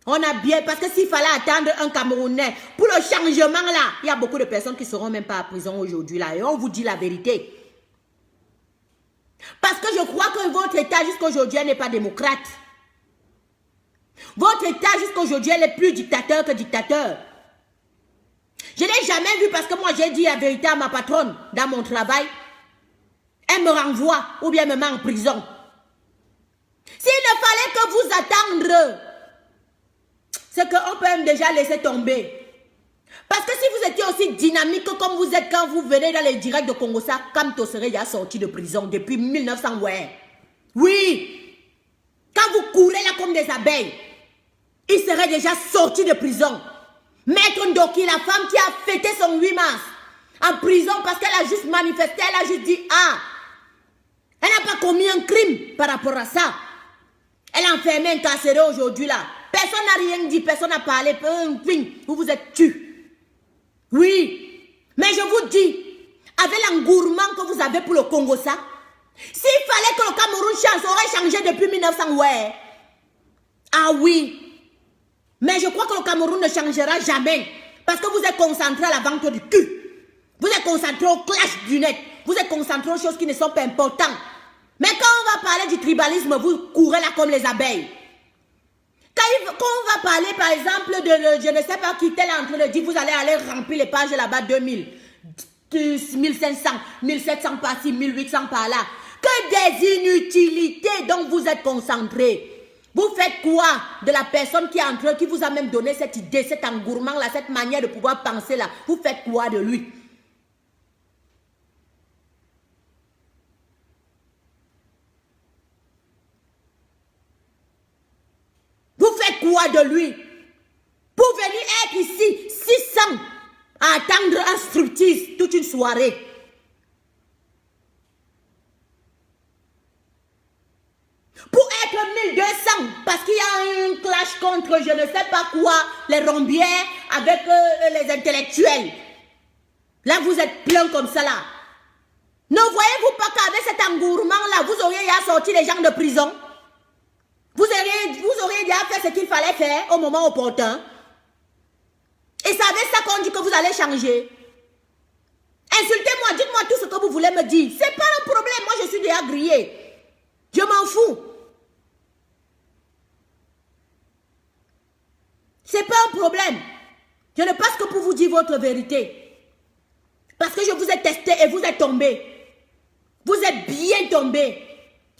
On a bien, parce que s'il fallait attendre un Camerounais pour le changement là, il y a beaucoup de personnes qui ne seront même pas à prison aujourd'hui là. Et on vous dit la vérité. Parce que je crois que votre État jusqu'à aujourd'hui n'est pas démocrate. Votre État jusqu'à aujourd'hui est plus dictateur que dictateur. Je ne l'ai jamais vu parce que moi j'ai dit la vérité à ma patronne dans mon travail. Elle me renvoie ou bien me met en prison. S'il ne fallait que vous attendre, c'est qu'on peut même déjà laisser tomber. Parce que si vous étiez aussi dynamique comme vous êtes quand vous venez dans les directs de Congo, ça, Kamto serait déjà sorti de prison depuis 1900, ouais. Oui. Quand vous courez là comme des abeilles, il serait déjà sorti de prison. Maître Ndoki, la femme qui a fêté son 8 mars en prison parce qu'elle a juste manifesté, elle a juste dit « Ah ». Elle n'a pas commis un crime par rapport à ça. Elle a enfermé, incarcérée aujourd'hui là. Personne n'a rien dit, personne n'a parlé. Vous vous êtes tués. Oui. Mais je vous dis, avec l'engourement que vous avez pour le Congo, ça, s'il fallait que le Cameroun change, ça aurait changé depuis 1900, ouais. Ah oui. Mais je crois que le Cameroun ne changera jamais. Parce que vous êtes concentré à la vente du cul. Vous êtes concentré au clash du net. Vous êtes concentré aux choses qui ne sont pas importantes. Mais quand on va parler du tribalisme, vous courez là comme les abeilles. Quand on va parler par exemple de, je ne sais pas qui tel est en train de dire, vous allez aller remplir les pages là-bas 2000, 1500, 1700 par-ci, 1800 par-là. Que des inutilités dont vous êtes concentrés. Vous faites quoi de la personne qui est entre eux, qui vous a même donné cette idée, cet engourement-là, cette manière de pouvoir penser là? Vous faites quoi de lui? Vous faites quoi de lui? Pour venir être ici, 600, à attendre un striptease toute une soirée. Pour être 1200, parce qu'il y a un clash contre je ne sais pas quoi, les rombières avec les intellectuels. Là, vous êtes plein comme ça là. Ne voyez-vous pas qu'avec cet engourement-là, vous auriez déjà sorti les gens de prison? Vous auriez déjà fait ce qu'il fallait faire au moment opportun. Et c'est avec ça qu'on dit que vous allez changer. Insultez-moi, dites-moi tout ce que vous voulez me dire. C'est pas un problème, moi je suis déjà grillé. Je m'en fous. C'est pas un problème. Je ne passe que pour vous dire votre vérité. Parce que je vous ai testé et vous êtes tombé. Vous êtes bien tombé.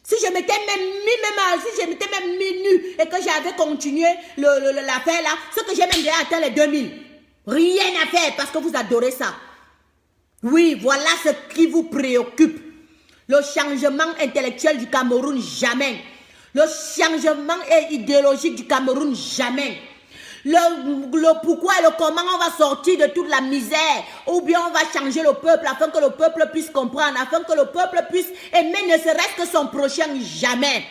Si je m'étais même mis nu et que j'avais continué l'affaire là, ce que j'ai même déjà atteint les 2000. Rien à faire parce que vous adorez ça. Oui, voilà ce qui vous préoccupe. Le changement intellectuel du Cameroun, jamais. Le changement idéologique du Cameroun, jamais. Le pourquoi et le comment on va sortir de toute la misère, ou bien on va changer le peuple afin que le peuple puisse comprendre, afin que le peuple puisse aimer ne serait-ce que son prochain, jamais.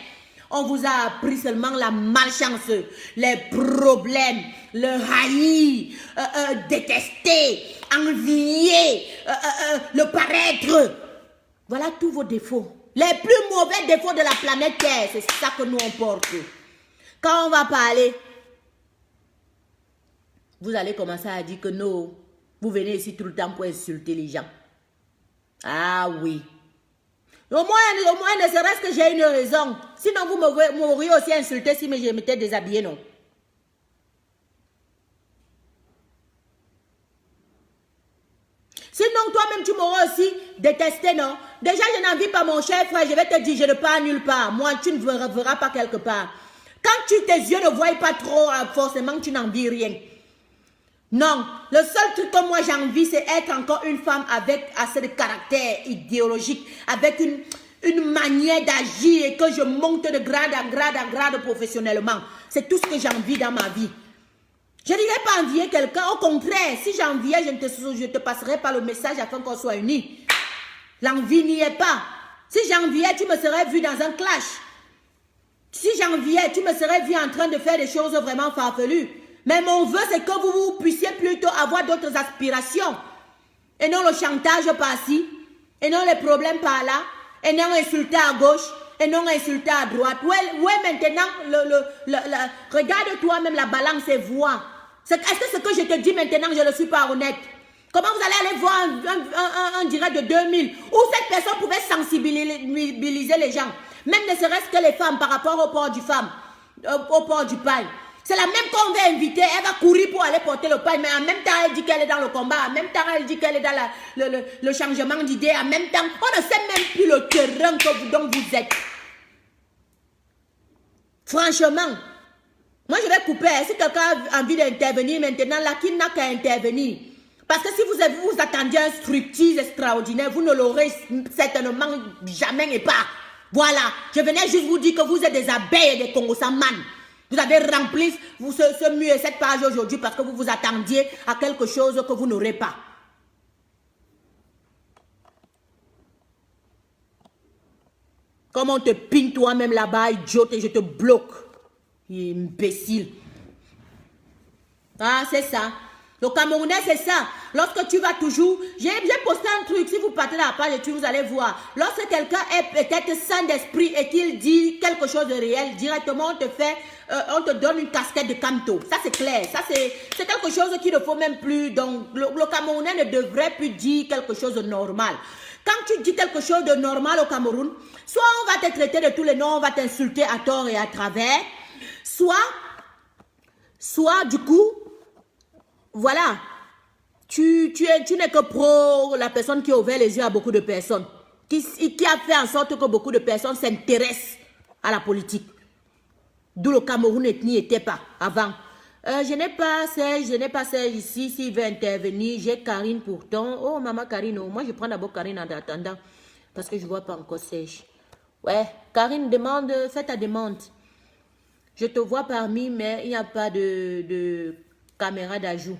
On vous a appris seulement la malchance, les problèmes, le haïr, détester, envier, le paraître. Voilà tous vos défauts. Les plus mauvais défauts de la planète Terre, c'est ça que nous on porte. Quand on va parler vous allez commencer à dire que non, vous venez ici tout le temps pour insulter les gens. Ah oui. Au moins, ne serait-ce que j'ai une raison. Sinon, vous m'auriez aussi insulté si je m'étais déshabillé, non? Sinon, toi-même, tu m'aurais aussi détesté, non? Déjà, je n'envie pas mon cher frère. Je vais te dire, je ne pars nulle part. Moi, tu ne verras pas quelque part. Quand tes yeux ne voient pas trop, forcément, tu n'envies rien. Non, le seul truc que moi j'envie, c'est être encore une femme avec assez de caractère idéologique, avec une manière d'agir et que je monte de grade en grade professionnellement. C'est tout ce que j'envie dans ma vie. Je n'irai pas envier quelqu'un. Au contraire, si j'enviais, je te passerai par le message afin qu'on soit unis. L'envie n'y est pas. Si j'enviais, tu me serais vu dans un clash. Si j'enviais, tu me serais vu en train de faire des choses vraiment farfelues. Mais mon vœu, c'est que vous puissiez plutôt avoir d'autres aspirations. Et non le chantage par-ci. Et non les problèmes par-là. Et non insulter à gauche. Et non insulter à droite. Ouais, maintenant, regarde toi-même la balance et vois. Est-ce que ce que je te dis maintenant, je ne suis pas honnête? Comment vous allez aller voir un direct de 2000 où cette personne pouvait sensibiliser les gens? Même ne serait-ce que les femmes par rapport au port du pain. C'est la même qu'on va inviter, elle va courir pour aller porter le pain, mais en même temps elle dit qu'elle est dans le combat, en même temps elle dit qu'elle est dans le changement d'idée, en même temps on ne sait même plus le terrain dont vous êtes. Franchement, moi je vais couper. Si quelqu'un a envie d'intervenir maintenant, là, qui n'a qu'à intervenir. Parce que si vous attendiez un striptease extraordinaire, vous ne l'aurez certainement jamais et pas. Voilà, je venais juste vous dire que vous êtes des abeilles et des Congo-Samman. Vous avez rempli ce mur et cette page aujourd'hui parce que vous vous attendiez à quelque chose que vous n'aurez pas. Comme on te pine toi-même là-bas, idiote, et je te bloque. Imbécile. Ah, c'est ça. Le Camerounais, c'est ça. Lorsque tu vas toujours... J'ai posté un truc. Si vous partez dans la page, vous allez voir. Lorsque quelqu'un est peut-être sain d'esprit et qu'il dit quelque chose de réel, directement, on te donne une casquette de Camto. Ça, c'est clair. Ça, c'est quelque chose qu'il ne faut même plus. Donc, le Camerounais ne devrait plus dire quelque chose de normal. Quand tu dis quelque chose de normal au Cameroun, soit on va te traiter de tous les noms, on va t'insulter à tort et à travers, soit du coup, voilà, tu n'es que pro la personne qui a ouvert les yeux à beaucoup de personnes, qui a fait en sorte que beaucoup de personnes s'intéressent à la politique. D'où le Cameroun n'y était pas avant. Je n'ai pas Serge ici, s'il veut intervenir. J'ai Karine pourtant. Oh, maman Karine, oh, moi je prends d'abord Karine en attendant. Parce que je ne vois pas encore Serge. Ouais, Karine, fais ta demande. Je te vois parmi, mais il n'y a pas de caméra d'ajout.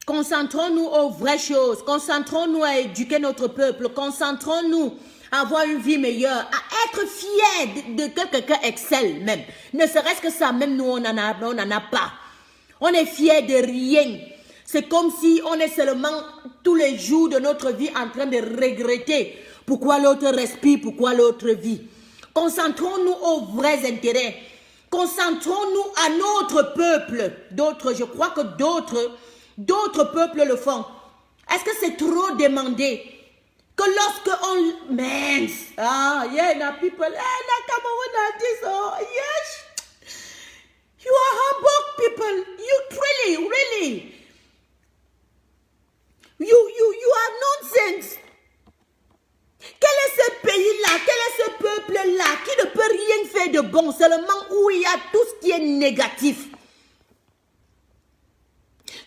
Concentrons-nous aux vraies choses. Concentrons-nous à éduquer notre peuple. Concentrons-nous à avoir une vie meilleure, à être fiers de que quelqu'un excelle même. Ne serait-ce que ça, même nous, on n'en a pas. On est fiers de rien. C'est comme si on est seulement tous les jours de notre vie en train de regretter pourquoi l'autre respire, pourquoi l'autre vit. Concentrons-nous aux vrais intérêts. Concentrons-nous à notre peuple. Je crois que d'autres peuples le font. Est-ce que c'est trop demandé? Que lorsque on... Mince! Ah, yeah, na people. Na Cameroon, oh, yes! You are humble people. You really. You are nonsense. Quel est ce pays-là? Quel est ce peuple-là qui ne peut rien faire de bon, seulement où il y a tout ce qui est négatif?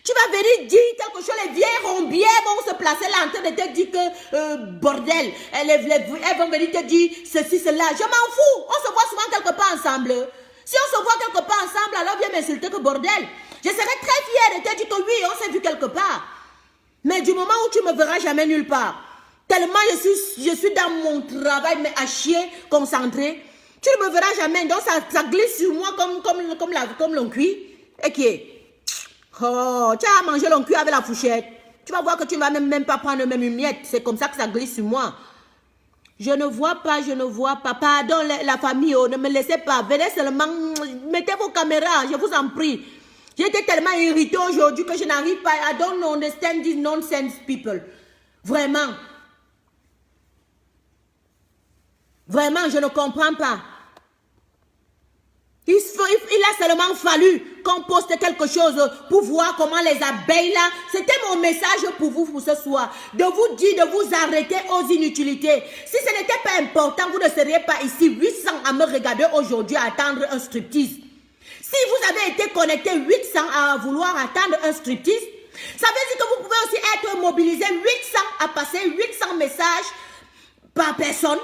Tu vas venir dire quelque chose, les vieilles rombières vont se placer là en train de te dire que bordel, elles vont venir te dire ceci, cela. Je m'en fous, on se voit souvent quelque part ensemble. Si on se voit quelque part ensemble, alors viens m'insulter que bordel. Je serais très fière de te dire que oui, on s'est vu quelque part. Mais du moment où tu me verras jamais nulle part, tellement je suis dans mon travail, mais à chier, concentré, tu ne me verras jamais. Donc ça glisse sur moi comme l'on cuit. Et qui est... Oh, tu as mangé l'on cuit avec la fourchette. Tu vas voir que tu ne vas même pas prendre même une miette. C'est comme ça que ça glisse sur moi. Je ne vois pas. Pardon, la famille, oh, ne me laissez pas. Venez seulement Mettez vos caméras, je vous en prie. J'étais tellement irritée aujourd'hui que je n'arrive pas. I don't understand these nonsense people. Vraiment. Vraiment, je ne comprends pas. Il a seulement fallu qu'on poste quelque chose pour voir comment les abeilles là, c'était mon message pour vous pour ce soir, de vous dire de vous arrêter aux inutilités. Si ce n'était pas important, vous ne seriez pas ici 800 à me regarder aujourd'hui à attendre un striptease. Si vous avez été connecté 800 à vouloir attendre un striptease, ça veut dire que vous pouvez aussi être mobilisé 800 à passer 800 messages par personne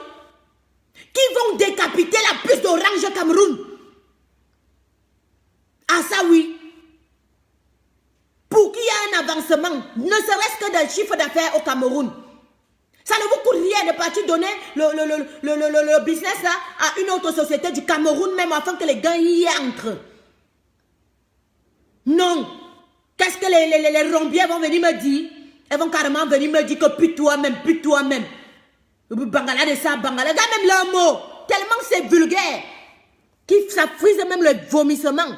qui vont décapiter la puce d'Orange Cameroun. Ah ça oui. Pour qu'il y ait un avancement, ne serait-ce que d'un chiffre d'affaires au Cameroun. Ça ne vous coûte rien de partir donner le business là à une autre société du Cameroun même afin que les gars y entrent. Non. Qu'est-ce que les rombiers vont venir me dire? Elles vont carrément venir me dire que pute toi-même, pute toi-même. Bangala de ça, Bangala. Regarde même leur mot. Tellement c'est vulgaire. Ça frise même le vomissement.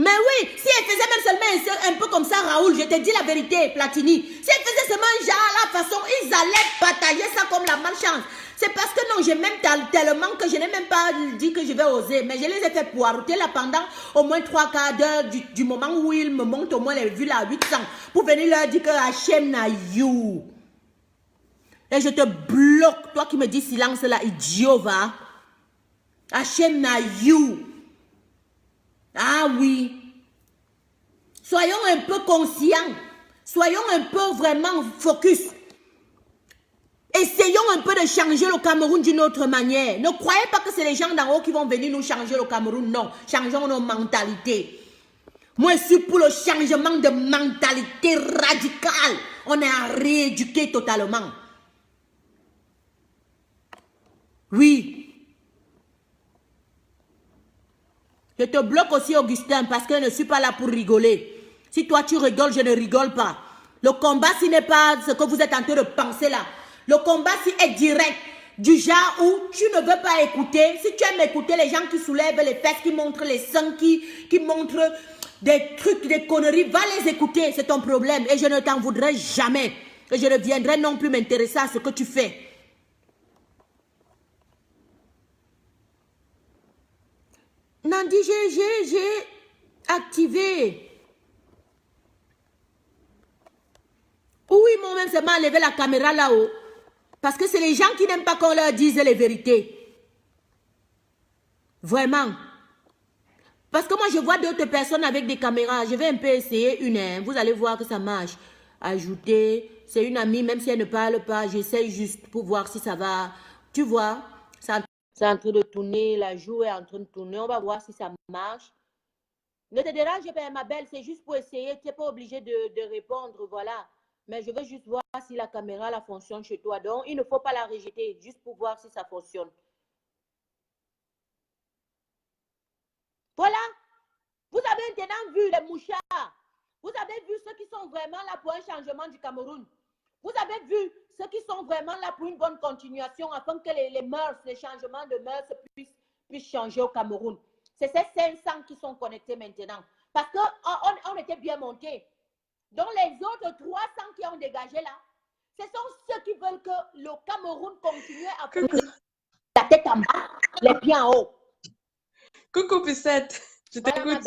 Mais oui, si elle faisait même seulement un peu comme ça, Raoul, je te dis la vérité, Platini. Si elle faisait seulement genre la façon, ils allaient batailler ça comme la malchance. C'est parce que non, j'ai même tellement que je n'ai même pas dit que je vais oser. Mais je les ai fait poireauter là pendant au moins 3/4 d'heure du moment où ils me montent au moins les vues là à 800 pour venir leur dire que Hachem na you. Et je te bloque, toi qui me dis silence là, idiot va. Hachem na you. Ah oui. Soyons un peu conscients. Soyons un peu vraiment focus. Essayons un peu de changer le Cameroun d'une autre manière. Ne croyez pas que c'est les gens d'en haut qui vont venir nous changer le Cameroun. Non. Changeons nos mentalités. Moi, je suis pour le changement de mentalité radicale. On est à rééduquer totalement. Oui. Je te bloque aussi, Augustin, parce que je ne suis pas là pour rigoler. Si toi, tu rigoles, je ne rigole pas. Le combat, ce n'est pas ce que vous êtes en train de penser là. Le combat, est direct. Du genre où tu ne veux pas écouter. Si tu aimes écouter les gens qui soulèvent les fesses, qui montrent les seins, qui montrent des trucs, des conneries, va les écouter. C'est ton problème. Et je ne t'en voudrais jamais. Et je ne viendrai non plus m'intéresser à ce que tu fais. Nandi, j'ai activé. Oui, moi-même, c'est m'a enlevé la caméra là-haut. Parce que c'est les gens qui n'aiment pas qu'on leur dise les vérités. Vraiment. Parce que moi, je vois d'autres personnes avec des caméras. Je vais un peu essayer une. Hein. Vous allez voir que ça marche. Ajouter. C'est une amie, même si elle ne parle pas. J'essaie juste pour voir si ça va. Tu vois, c'est en train de tourner. La joue est en train de tourner. On va voir si ça marche. Ne te dérange pas, ma belle. C'est juste pour essayer. Tu n'es pas obligé de répondre. Voilà. Mais je veux juste voir si la caméra la fonctionne chez toi. Donc, il ne faut pas la rejeter. Juste pour voir si ça fonctionne. Voilà. Vous avez maintenant vu les mouchards. Vous avez vu ceux qui sont vraiment là pour un changement du Cameroun. Vous avez vu ceux qui sont vraiment là pour une bonne continuation afin que les mœurs, les changements de mœurs puissent changer au Cameroun. C'est ces 500 qui sont connectés maintenant. Parce qu'on était bien montés. Donc les autres 300 qui ont dégagé là, ce sont ceux qui veulent que le Cameroun continue à prendre la tête en bas, les pieds en haut. Coucou Pucette, je t'écoute.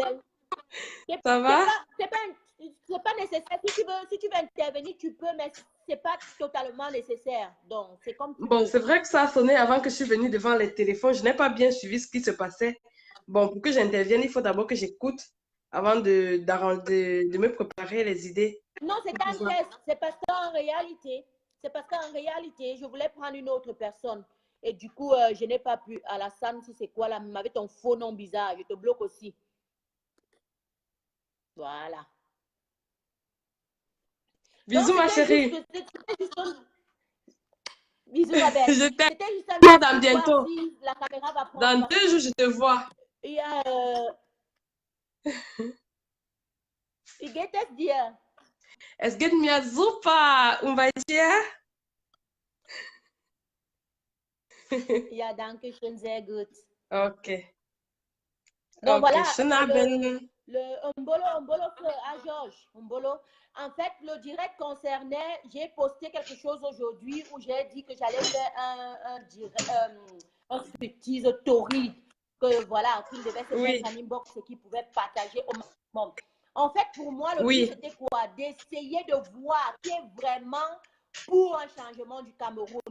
Ça va? C'est pas nécessaire. Si tu veux intervenir, tu peux, mais c'est pas totalement nécessaire. Donc, c'est comme tu Bon, c'est vrai que ça a sonné avant que je suis venue devant les téléphones. Je n'ai pas bien suivi ce qui se passait. Bon, pour que j'intervienne, il faut d'abord que j'écoute avant de me préparer les idées. Non, c'est un test. C'est parce qu'en réalité, je voulais prendre une autre personne. Et du coup, je n'ai pas pu. Alassane, si c'est quoi là, avec ton faux nom bizarre, je te bloque aussi. Voilà. Bisous, donc, ma chérie. Bisous, ma belle. Je t'aime dans bientôt. Si la caméra va prendre. Dans 2 jours, je te vois. Il y a... Il geht es dir? Es geht mir super. Und bei dir? Ja, danke schön, sehr gut. Ok. Donc Ok, voilà, schön Abend. Mbolo à Georges, Mbolo. En fait, le direct concernait, j'ai posté quelque chose aujourd'hui où j'ai dit que j'allais faire un striptease torride, que voilà, qu'il devait se mettre Oui, en inbox et qu'il pouvait partager au maximum. En fait, pour moi, le but, oui, c'était quoi? D'essayer de voir qui est vraiment pour un changement du Cameroun.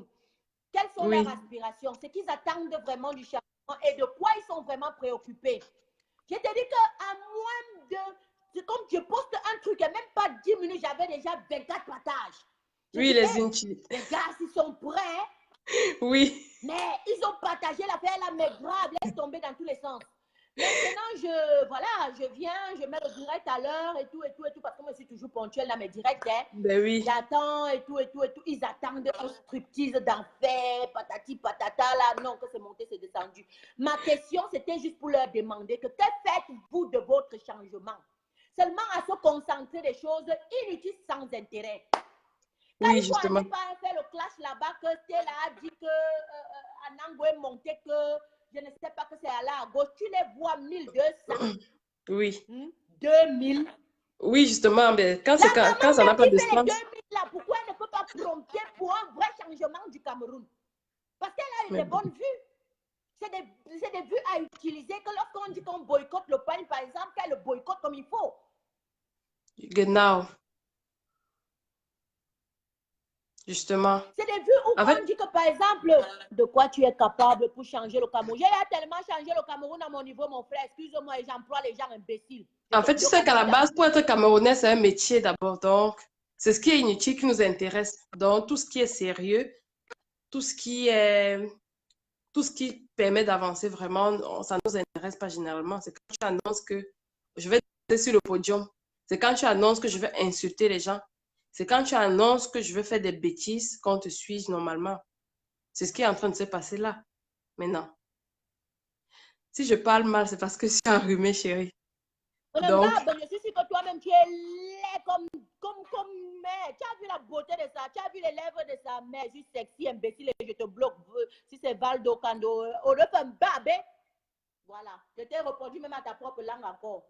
Quelles sont leurs oui. aspirations? Ce qu'ils attendent vraiment du changement et de quoi ils sont vraiment préoccupés. Je te dis qu'à moins de... C'est comme je poste un truc et même pas 10 minutes, j'avais déjà 24 partages. Je Oui, dis, les hey, intimes. les gars, s'ils sont prêts, Oui. mais ils ont partagé l'affaire là, mais grave, laisse tomber dans tous les sens. Maintenant, je viens, je mets le direct à l'heure et tout, parce que moi, je suis toujours ponctuelle dans mes directs. Hein. Ben oui. J'attends et tout. Ils attendent un striptease d'enfer, patati patata, là. Non, que c'est monté, c'est descendu. Ma question, c'était juste pour leur demander que faites-vous de votre changement? Seulement à se concentrer des choses inutiles sans intérêt. Quand Oui, il faut justement. aller faire le clash là-bas, que Stella a dit que Anango est monté, que je ne sais pas que c'est allé à gauche, tu les vois 1200. Oui. 2000. Oui, justement, ben, La quand maman ça n'a même pas qui de fait les sens. 2000 là, pourquoi elle ne peut pas prompter pour un vrai changement du Cameroun? Parce qu'elle a Mais des bonnes vues. C'est des vues à utiliser que lorsqu'on dit qu'on boycotte le pain, par exemple, qu'elle le boycotte comme il faut. Genau. Justement. C'est des vues où En on fait, dit que, par exemple, de quoi tu es capable pour changer le Cameroun. J'ai tellement changé le Cameroun à mon niveau, mon frère. Excuse-moi, et j'emploie les gens imbéciles. Je en te fait, tu bloque sais en qu'à la instant. base, pour être Camerounais, c'est un métier d'abord. Donc, c'est ce qui est inutile qui nous intéresse. Donc, tout ce qui est sérieux, tout ce qui est, tout ce qui permet d'avancer vraiment, ça ne nous intéresse pas généralement. C'est quand tu annonces que je vais être sur le podium. C'est quand tu annonces que je vais insulter les gens. C'est quand tu annonces que je vais faire des bêtises qu'on te suive normalement. C'est ce qui est en train de se passer là, maintenant. Si je parle mal, c'est parce que je suis enrhumée, chérie. Donc, Je suis sûre que toi-même, tu es laid comme mère. Tu as vu la beauté de ça, tu as vu les lèvres de sa mère. Je suis sexy, imbécile, et je te bloque. Si c'est Valdo Kando, on refait un babé. Voilà, je t'ai reproduit même à ta propre langue encore.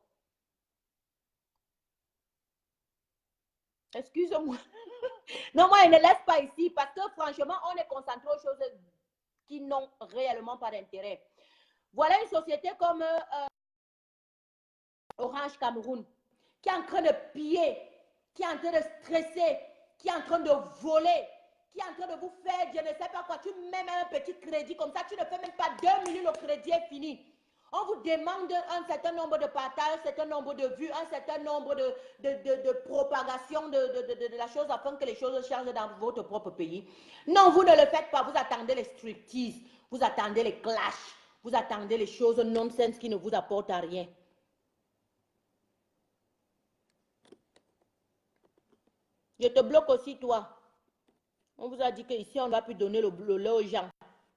Excuse-moi. Non, moi, je ne laisse pas ici parce que franchement, on est concentré aux choses qui n'ont réellement pas d'intérêt. Voilà une société comme Orange Cameroun qui est en train de piller, qui est en train de stresser, qui est en train de voler, qui est en train de vous faire, je ne sais pas quoi, tu mets même un petit crédit comme ça, tu ne fais même pas 2 minutes, le crédit est fini. On vous demande un certain nombre de partages, un certain nombre de vues, un certain nombre de propagation de la chose afin que les choses changent dans votre propre pays. Non, vous ne le faites pas. Vous attendez les striptease, vous attendez les clashs, vous attendez les choses nonsense qui ne vous apportent à rien. Je te bloque aussi, toi. On vous a dit qu'ici, on ne va plus donner le lait aux gens.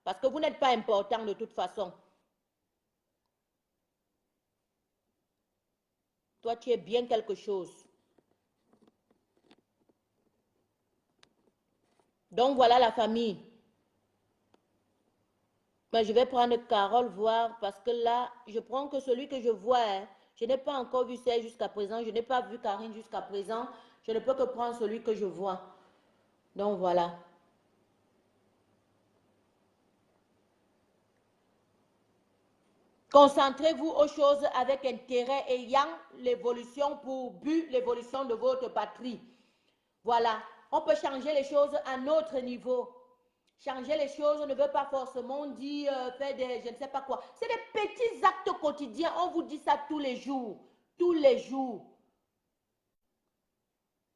Parce que vous n'êtes pas important de toute façon. Toi, tu es bien quelque chose. Donc, voilà la famille. Mais je vais prendre Carole voir parce que là, je prends que celui que je vois. Hein. Je n'ai pas encore vu Serge jusqu'à présent. Je n'ai pas vu Karine jusqu'à présent. Je ne peux que prendre celui que je vois. Donc, voilà. Concentrez-vous aux choses avec intérêt ayant l'évolution pour but, l'évolution de votre patrie. Voilà. On peut changer les choses à notre niveau. Changer les choses ne veut pas forcément dire faire des je ne sais pas quoi. C'est des petits actes quotidiens. On vous dit ça tous les jours. Tous les jours.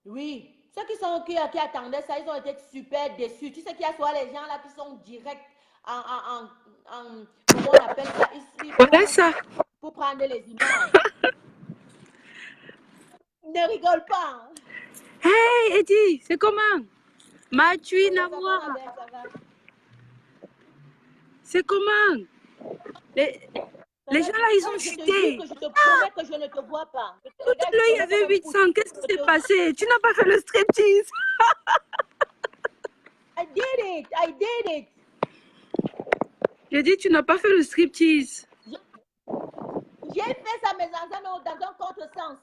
Oui. Ceux qui attendaient ça, ils ont été super déçus. Tu sais qu'il y a soit les gens là qui sont directs comment on appelle ça ici pour prendre les images. Ne rigole pas. Hey, Eddie, c'est comment? Matui Ça va, Nawa, ça va. c'est comment? Les gens là, ils ont Je te jure chuté. que je te promets que je ne te vois pas. Tout Regarde, à l'heure, je il te y mets comme avait un pouce. 800. Qu'est-ce qui s'est passé? Tu n'as pas fait le striptease? I did it. J'ai dit, tu n'as pas fait le striptease. J'ai fait ça, mes enfants, dans un contresens.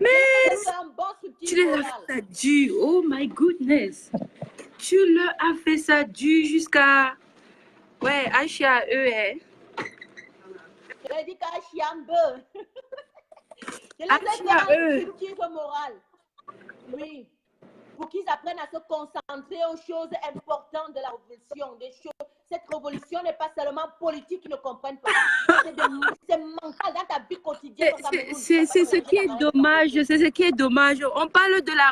Mais J'ai fait un bon striptease tu les as moral. fait ça dur. Oh my goodness. Tu leur as fait ça dur jusqu'à... Ouais, Aïcha, eux, hein. Je l'ai dit qu'à Chiambe. Je les ai Aïcha, fait un eux. striptease moral. Oui. Pour qu'ils apprennent à se concentrer aux choses importantes de la révolution. Cette révolution n'est pas seulement politique, ils ne comprennent pas. C'est mental dans ta vie quotidienne au Cameroun. C'est ce qui est dommage, c'est ce qui est dommage. On parle de la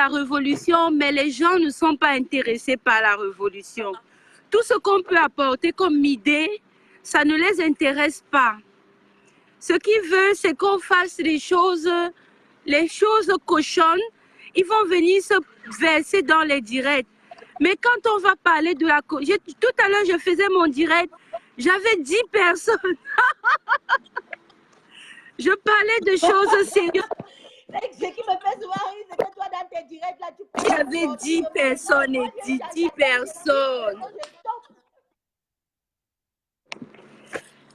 révolution, mais les gens ne sont pas intéressés par la révolution. Tout ce qu'on peut apporter comme idée, ça ne les intéresse pas. Ce qu'ils veulent, c'est qu'on fasse les choses cochonnes. Ils vont venir se verser dans les directs. Mais quand on va parler de la... Tout à l'heure, je faisais mon direct. J'avais 10 personnes. Je parlais de choses sérieuses. Ce qui me fait souvent rire, c'est que toi, dans tes directs, là, tu parles... J'avais 10 personnes et 10 personnes.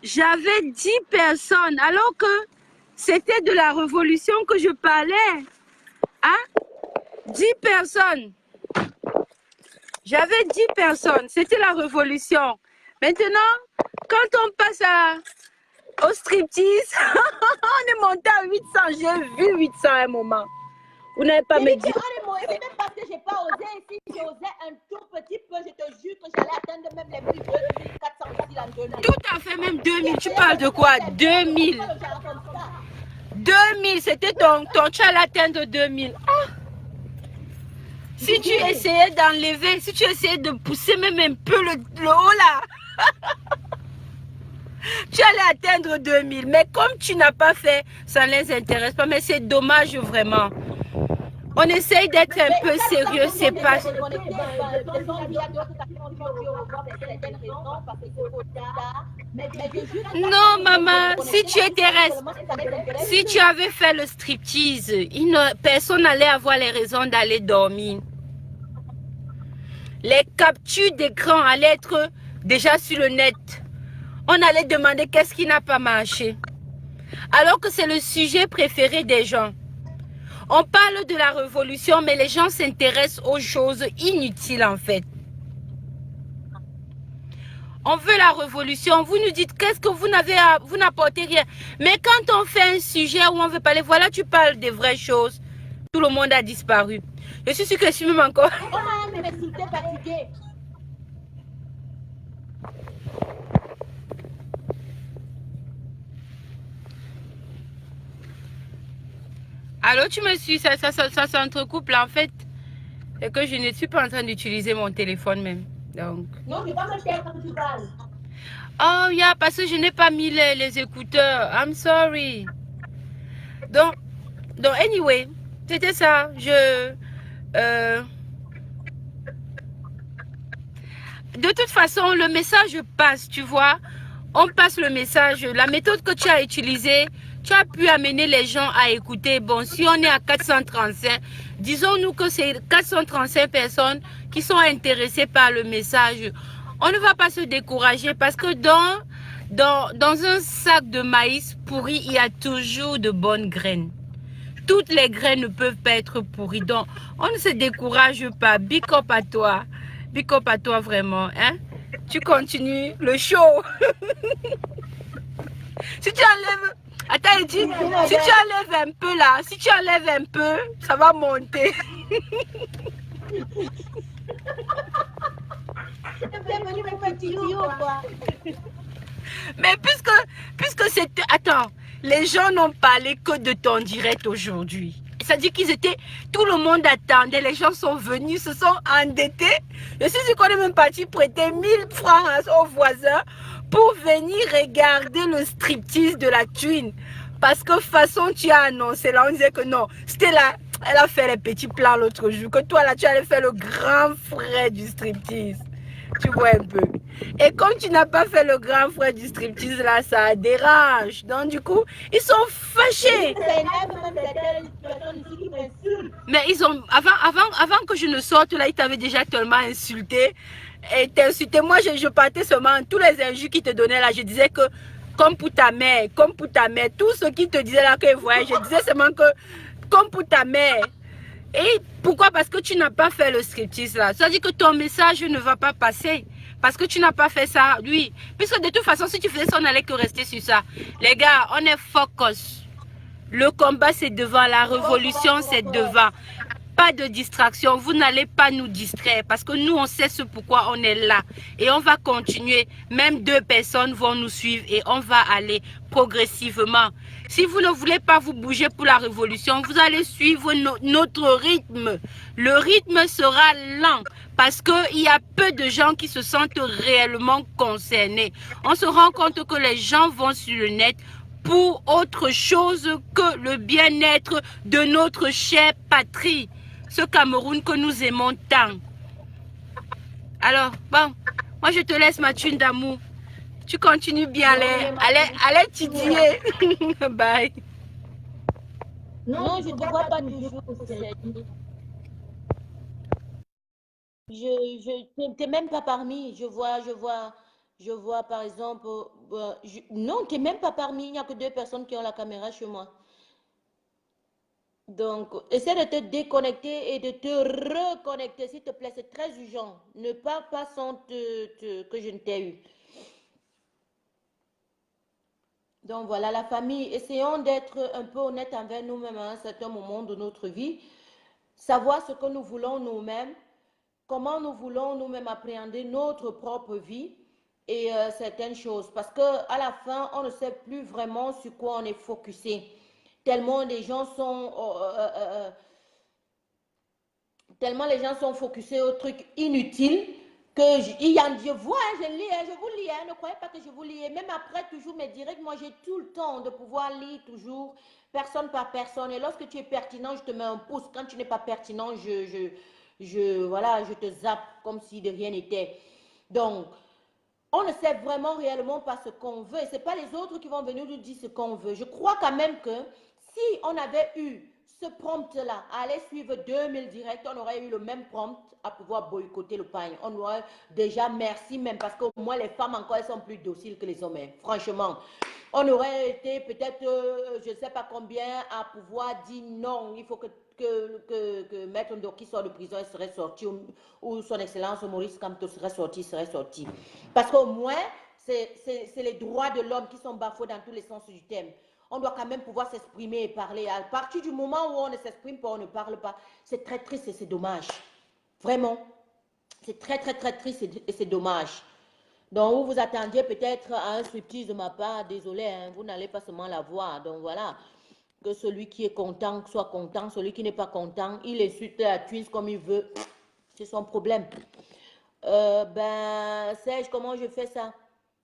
J'avais 10 personnes, alors que c'était de la révolution que je parlais. Hein? 10 personnes. J'avais 10 personnes. C'était la révolution. Maintenant, quand on passe au striptease, on est monté à 800. J'ai vu 800 à un moment. Vous n'avez pas me dit. Même parce que je n'ai pas osé. Si j'osais un tout petit peu, je te jure que j'allais atteindre même les 2400 ici en 2000. Tout à fait, même 2000. Tu parles de quoi? 2000. 2000, c'était ton tu allais atteindre 2000. Ah. Si tu essayais d'enlever, si tu essayais de pousser même un peu le haut là, tu allais atteindre 2000. Mais comme tu n'as pas fait, ça ne les intéresse pas. Mais c'est dommage vraiment. On essaye d'être un peu sérieux, c'est pas... Non, maman, si tu étais si tu avais fait le striptease, personne n'allait avoir les raisons d'aller dormir. Les captures d'écran allaient être déjà sur le net. On allait demander qu'est-ce qui n'a pas marché. Alors que c'est le sujet préféré des gens. On parle de la révolution, mais les gens s'intéressent aux choses inutiles en fait. On veut la révolution. Vous nous dites qu'est-ce que vous n'apportez rien. Mais quand on fait un sujet où on veut parler, voilà, tu parles des vraies choses. Tout le monde a disparu. Je suis sûre que je suis même encore. On a m'insulté fatigué. Allô, tu me suis, ça s'entrecouple en fait. C'est que je ne suis pas en train d'utiliser mon téléphone même. Donc. Non, tu vas me taire quand tu parles. Oh, yeah, parce que je n'ai pas mis les écouteurs. I'm sorry. Donc anyway, c'était ça. De toute façon, le message passe, tu vois. On passe le message. La méthode que tu as utilisée, tu as pu amener les gens à écouter. Bon, si on est à 435, disons-nous que c'est 435 personnes qui sont intéressées par le message. On ne va pas se décourager parce que dans un sac de maïs pourri, il y a toujours de bonnes graines. Toutes les graines ne peuvent pas être pourries. Donc, on ne se décourage pas. Big up à toi. Big up à toi vraiment. Hein? Tu continues le show. Si tu enlèves... Attends, si tu enlèves un peu là, si tu enlèves un peu, ça va monter. Mais puisque c'était... Attends, les gens n'ont parlé que de ton direct aujourd'hui. C'est-à-dire qu'ils étaient... Tout le monde attendait, les gens sont venus, se sont endettés. Je suis sûr qu'on est même parti prêter 1000 francs aux voisins pour venir regarder le striptease de la Twin. Parce que façon tu as annoncé là, on disait que non, c'était là, elle a fait les petits plans l'autre jour, que toi là tu allais faire le grand frère du striptease. Tu vois un peu. Et comme tu n'as pas fait le grand frère du striptease là, ça dérange. Donc du coup, ils sont fâchés. Mais ils ont, avant que je ne sorte là, ils t'avaient déjà tellement insulté. et t'insulter. Moi, je partais seulement, tous les injures qui te donnaient là, je disais que, comme pour ta mère, tout ce qui te disait là que voyais, je disais seulement que, comme pour ta mère. Et pourquoi? Parce que tu n'as pas fait le scriptis là. Ça veut dire que ton message ne va pas passer. Parce que tu n'as pas fait ça, oui. Puisque de toute façon, si tu faisais ça, on n'allait que rester sur ça. Les gars, on est focus. Le combat, c'est devant. La révolution, c'est devant. Pas de distraction. Vous n'allez pas nous distraire. Parce que nous, on sait ce pourquoi on est là. Et on va continuer. Même 2 personnes vont nous suivre. Et on va aller progressivement. Si vous ne voulez pas vous bouger pour la révolution, vous allez suivre notre rythme. Le rythme sera lent. Parce qu'il y a peu de gens qui se sentent réellement concernés. On se rend compte que les gens vont sur le net pour autre chose que le bien-être de notre chère patrie, ce Cameroun que nous aimons tant. Alors, bon, moi je te laisse ma thune d'amour. Tu continues bien, allez étudier. Bye. Non, je ne te vois pas toujours. T'es même pas parmi. Je vois par exemple. Non, t'es même pas parmi. Il n'y a que 2 personnes qui ont la caméra chez moi. Donc, essaie de te déconnecter et de te reconnecter, s'il te plaît. C'est très urgent. Ne parle pas sans que je ne t'ai eu. Donc voilà, la famille, essayons d'être un peu honnêtes envers nous-mêmes à un certain moment de notre vie. Savoir ce que nous voulons nous-mêmes. Comment nous voulons nous-mêmes appréhender notre propre vie et certaines choses. Parce qu'à la fin, on ne sait plus vraiment sur quoi on est focusé. Tellement les gens sont focusés aux trucs inutiles que je vois, je lis, je vous lis, ne croyez pas que je vous lis. Même après, toujours mes directs, moi j'ai tout le temps de pouvoir lire toujours, personne par personne. Et lorsque tu es pertinent, je te mets un pouce. Quand tu n'es pas pertinent, voilà, je te zappe comme si de rien n'était. Donc, on ne sait vraiment réellement pas ce qu'on veut. Et ce n'est pas les autres qui vont venir nous dire ce qu'on veut. Je crois quand même que si on avait eu ce prompt-là, à aller suivre 2000 directs, on aurait eu le même prompt à pouvoir boycotter le pain. On aurait déjà merci même parce qu'au moins les femmes encore, elles sont plus dociles que les hommes. Hein. Franchement, on aurait été peut-être, je ne sais pas combien, à pouvoir dire non, il faut que Maître Ndoki sort de prison, il serait sorti, ou son Excellence Maurice Kamto serait sorti. Parce qu'au moins, c'est les droits de l'homme qui sont bafoués dans tous les sens du thème. On doit quand même pouvoir s'exprimer et parler. À partir du moment où on ne s'exprime pas, on ne parle pas, c'est très triste et c'est dommage. Vraiment, c'est très, très, très triste et c'est dommage. Donc, vous vous attendiez peut-être à un striptease de ma part, désolé, hein, vous n'allez pas seulement la voir. Donc, voilà. Que celui qui est content soit content, celui qui n'est pas content, il insulte la twins comme il veut. C'est son problème. Serge, comment je fais ça?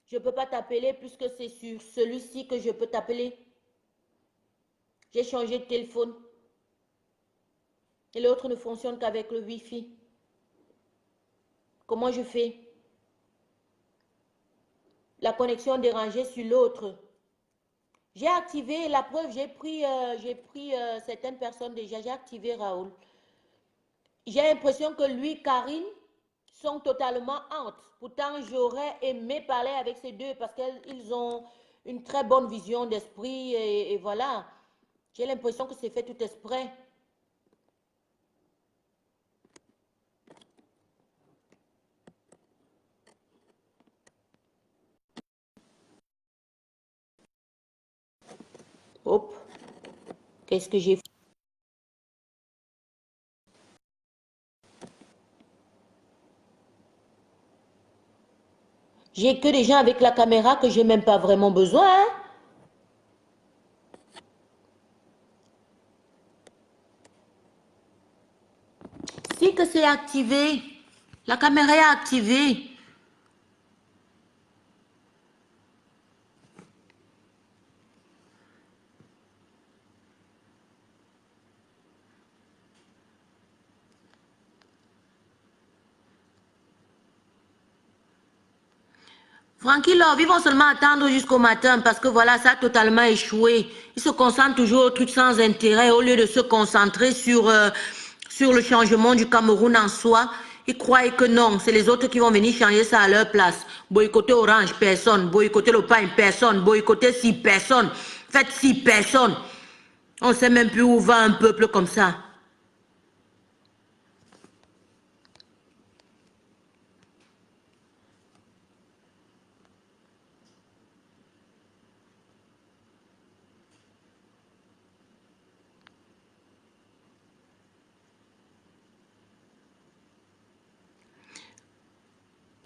Je ne peux pas t'appeler puisque c'est sur celui-ci que je peux t'appeler. J'ai changé de téléphone. Et l'autre ne fonctionne qu'avec le Wi-Fi. Comment je fais? La connexion dérangée sur l'autre. J'ai activé, la preuve, j'ai pris certaines personnes déjà, j'ai activé Raoul. J'ai l'impression que lui, Karine, sont totalement out. Pourtant, j'aurais aimé parler avec ces deux parce qu'ils ont une très bonne vision d'esprit et voilà. J'ai l'impression que c'est fait tout exprès. Hop. Qu'est-ce que j'ai fait? J'ai que des gens avec la caméra que je n'ai même pas vraiment besoin. Hein? Si que c'est activé, la caméra est activée. Francky Love, ils vont seulement attendre jusqu'au matin parce que voilà, ça a totalement échoué. Ils se concentrent toujours au truc sans intérêt au lieu de se concentrer sur le changement du Cameroun en soi. Ils croient que non, c'est les autres qui vont venir changer ça à leur place. Boycotter Orange, personne. Boycotter le pain, personne. Boycotter 6 personnes. Faites 6 personnes. On ne sait même plus où va un peuple comme ça.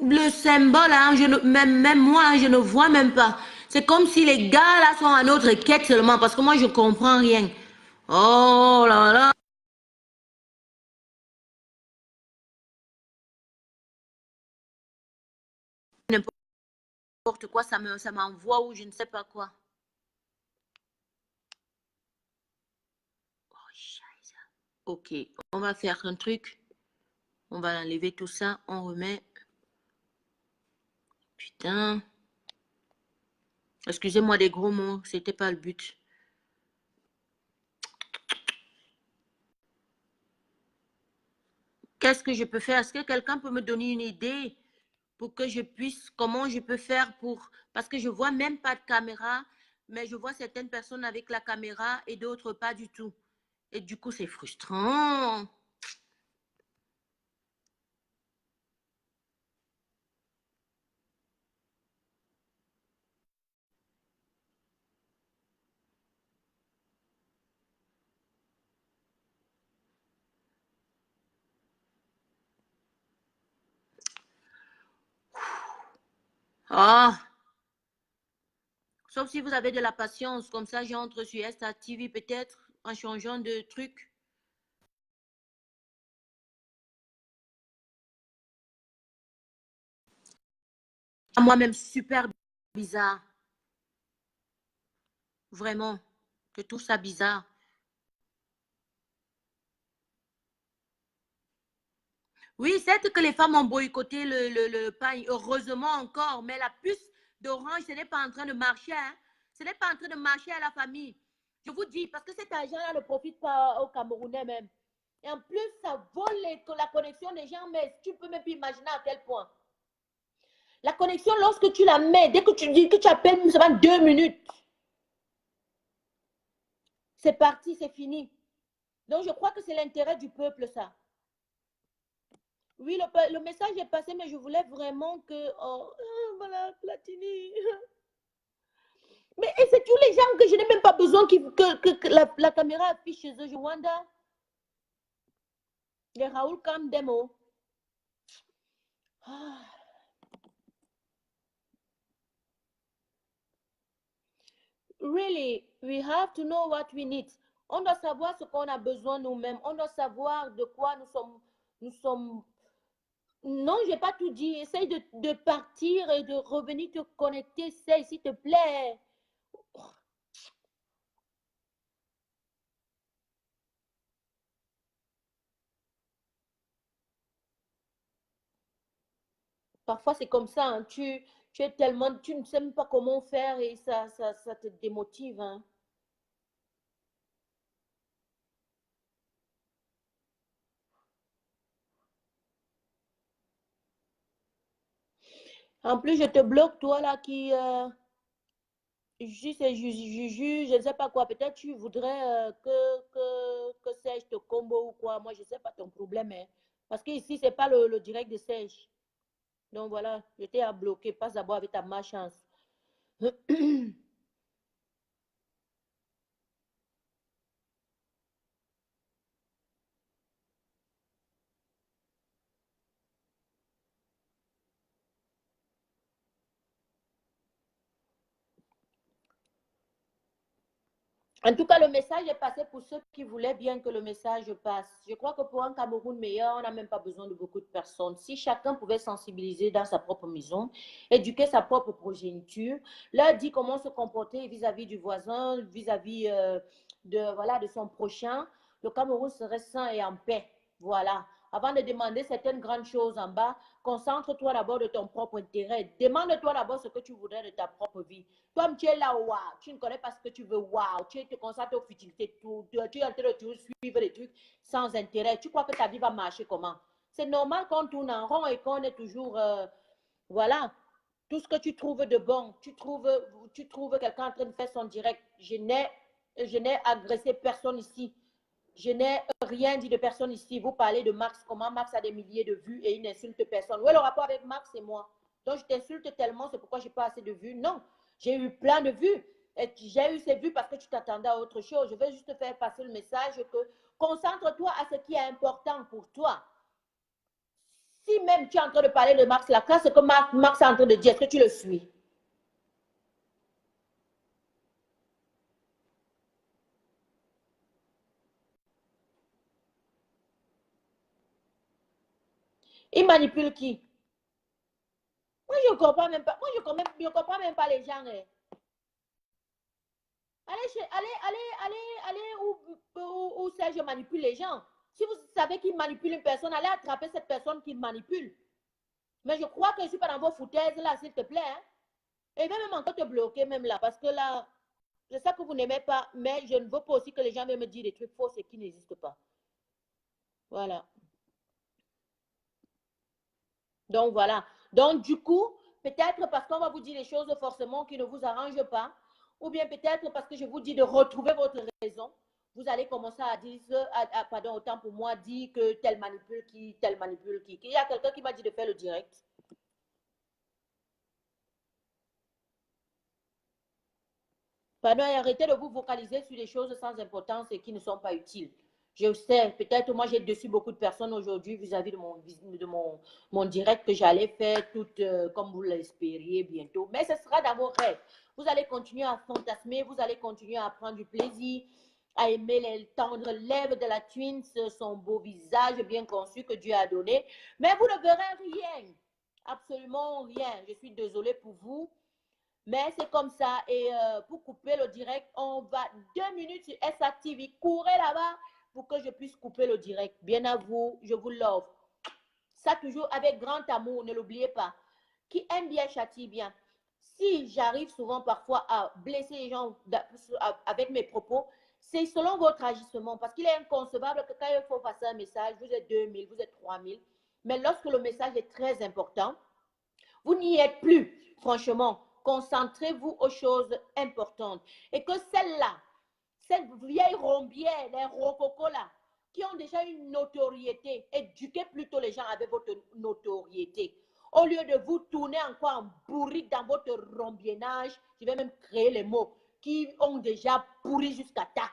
Le symbole, hein, même moi, je ne vois même pas. C'est comme si les gars là sont à notre quête seulement, parce que moi, je comprends rien. Oh là là. N'importe quoi, ça m'envoie ou je ne sais pas quoi. Ok, on va faire un truc. On va enlever tout ça. On remet. Putain. Excusez-moi des gros mots, c'était pas le but. Qu'est-ce que je peux faire? Est-ce que quelqu'un peut me donner une idée pour que je puisse, comment je peux faire pour, parce que je vois même pas de caméra, mais je vois certaines personnes avec la caméra et d'autres pas du tout. Et du coup, c'est frustrant. Ah, sauf si vous avez de la patience, comme ça j'entre sur Esta TV peut-être en changeant de truc. Moi-même super bizarre. Vraiment, je trouve ça bizarre. Oui, c'est que les femmes ont boycotté le pain, heureusement encore, mais la puce d'Orange, ce n'est pas en train de marcher. Hein. Ce n'est pas en train de marcher à la famille. Je vous dis, parce que cet argent-là ne profite pas aux Camerounais même. Et en plus, ça vole la connexion des gens, mais tu peux même plus imaginer à quel point. La connexion, lorsque tu la mets, dès que tu dis que tu appelles seulement 2 minutes, c'est parti, c'est fini. Donc, je crois que c'est l'intérêt du peuple, ça. Oui, le message est passé, mais je voulais vraiment que... Oh, voilà, Platini. Mais c'est tous les gens que je n'ai même pas besoin que la caméra affiche chez eux. Je wonder. Les Raoul Cam Demo. Ah. Really, we have to know what we need. On doit savoir ce qu'on a besoin nous-mêmes. On doit savoir de quoi nous sommes. Non, je n'ai pas tout dit. Essaye de partir et de revenir te connecter. Essaye, s'il te plaît. Parfois, c'est comme ça. Hein. Tu es tellement. Tu ne sais même pas comment faire et ça te démotive. Hein. En plus, je te bloque, toi là qui. Juste juge, je ne sais pas quoi. Peut-être tu voudrais que Serge te combo ou quoi. Moi, je ne sais pas ton problème. Hein. Parce que ici, ce n'est pas le direct de Serge. Donc voilà, je t'ai à bloquer. Passe d'abord avec ta malchance. En tout cas, le message est passé pour ceux qui voulaient bien que le message passe. Je crois que pour un Cameroun meilleur, on n'a même pas besoin de beaucoup de personnes. Si chacun pouvait sensibiliser dans sa propre maison, éduquer sa propre progéniture, leur dire comment se comporter vis-à-vis du voisin, vis-à-vis de son prochain, le Cameroun serait sain et en paix. Voilà. Avant de demander certaines grandes choses en bas, concentre-toi d'abord de ton propre intérêt. Demande-toi d'abord ce que tu voudrais de ta propre vie. Toi, tu es là, waouh, tu ne connais pas ce que tu veux, waouh, tu te concentres aux futilités, tu es en train de suivre des trucs sans intérêt. Tu crois que ta vie va marcher comment? C'est normal qu'on tourne en rond et qu'on est toujours, voilà, tout ce que tu trouves de bon, tu trouves quelqu'un en train de faire son direct. Je n'ai agressé personne ici. Je n'ai rien dit de personne ici. Vous parlez de Max, comment Max a des milliers de vues et il n'insulte personne. Où est le rapport avec Max et moi? Donc je t'insulte tellement, c'est pourquoi je n'ai pas assez de vues. Non, j'ai eu plein de vues. Et j'ai eu ces vues parce que tu t'attendais à autre chose. Je vais juste faire passer le message que concentre-toi à ce qui est important pour toi. Si même tu es en train de parler de Max Lacroix, c'est que Max est en train de dire, est-ce que tu le suis? Il manipule qui? Moi, je ne comprends même pas. Moi, je comprends même pas les gens. Hein. Allez où Serge manipule les gens. Si vous savez qu'il manipule une personne, allez attraper cette personne qui manipule. Mais je crois que je ne suis pas dans vos foutaises là, s'il te plaît. Hein. Et même encore te bloquer même là, parce que là, c'est ça que vous n'aimez pas, mais je ne veux pas aussi que les gens viennent me dire des trucs faux et qui n'existent pas. Voilà. Donc voilà. Donc du coup, peut-être parce qu'on va vous dire des choses forcément qui ne vous arrangent pas, ou bien peut-être parce que je vous dis de retrouver votre raison, vous allez commencer à dire, pardon, autant pour moi, dire que tel manipule qui, tel manipule qui. Il y a quelqu'un qui m'a dit de faire le direct. Pardon, et arrêtez de vous focaliser sur des choses sans importance et qui ne sont pas utiles. Je sais, peut-être moi j'ai déçu beaucoup de personnes aujourd'hui vis-à-vis mon direct que j'allais faire tout comme vous l'espériez bientôt. Mais ce sera dans vos rêves. Vous allez continuer à fantasmer, vous allez continuer à prendre du plaisir, à aimer les tendres lèvres de la twins, son beau visage bien conçu que Dieu a donné. Mais vous ne verrez rien, absolument rien. Je suis désolée pour vous. Mais c'est comme ça. Et pour couper le direct, on va 2 minutes sur SATV. Courez là-bas pour que je puisse couper le direct. Bien à vous, je vous l'offre. Ça toujours avec grand amour, ne l'oubliez pas. Qui aime bien châtie bien. Si j'arrive souvent parfois à blesser les gens avec mes propos, c'est selon votre agissement. Parce qu'il est inconcevable que quand il faut passer un message, vous êtes 2000, vous êtes 3000. Mais lorsque le message est très important, vous n'y êtes plus, franchement. Concentrez-vous aux choses importantes. Et que celles-là, cette vieille rombière, les rococos là, qui ont déjà une notoriété, éduquez plutôt les gens avec votre notoriété. Au lieu de vous tourner encore en bourrique dans votre rombiennage, je vais même créer les mots, qui ont déjà pourri jusqu'à tac.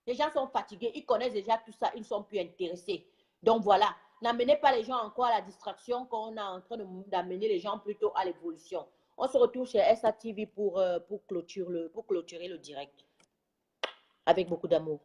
Les gens sont fatigués, ils connaissent déjà tout ça, ils ne sont plus intéressés. Donc voilà, n'amenez pas les gens encore à la distraction qu'on est en train d'amener les gens plutôt à l'évolution. On se retrouve chez SATV pour clôturer le direct avec beaucoup d'amour.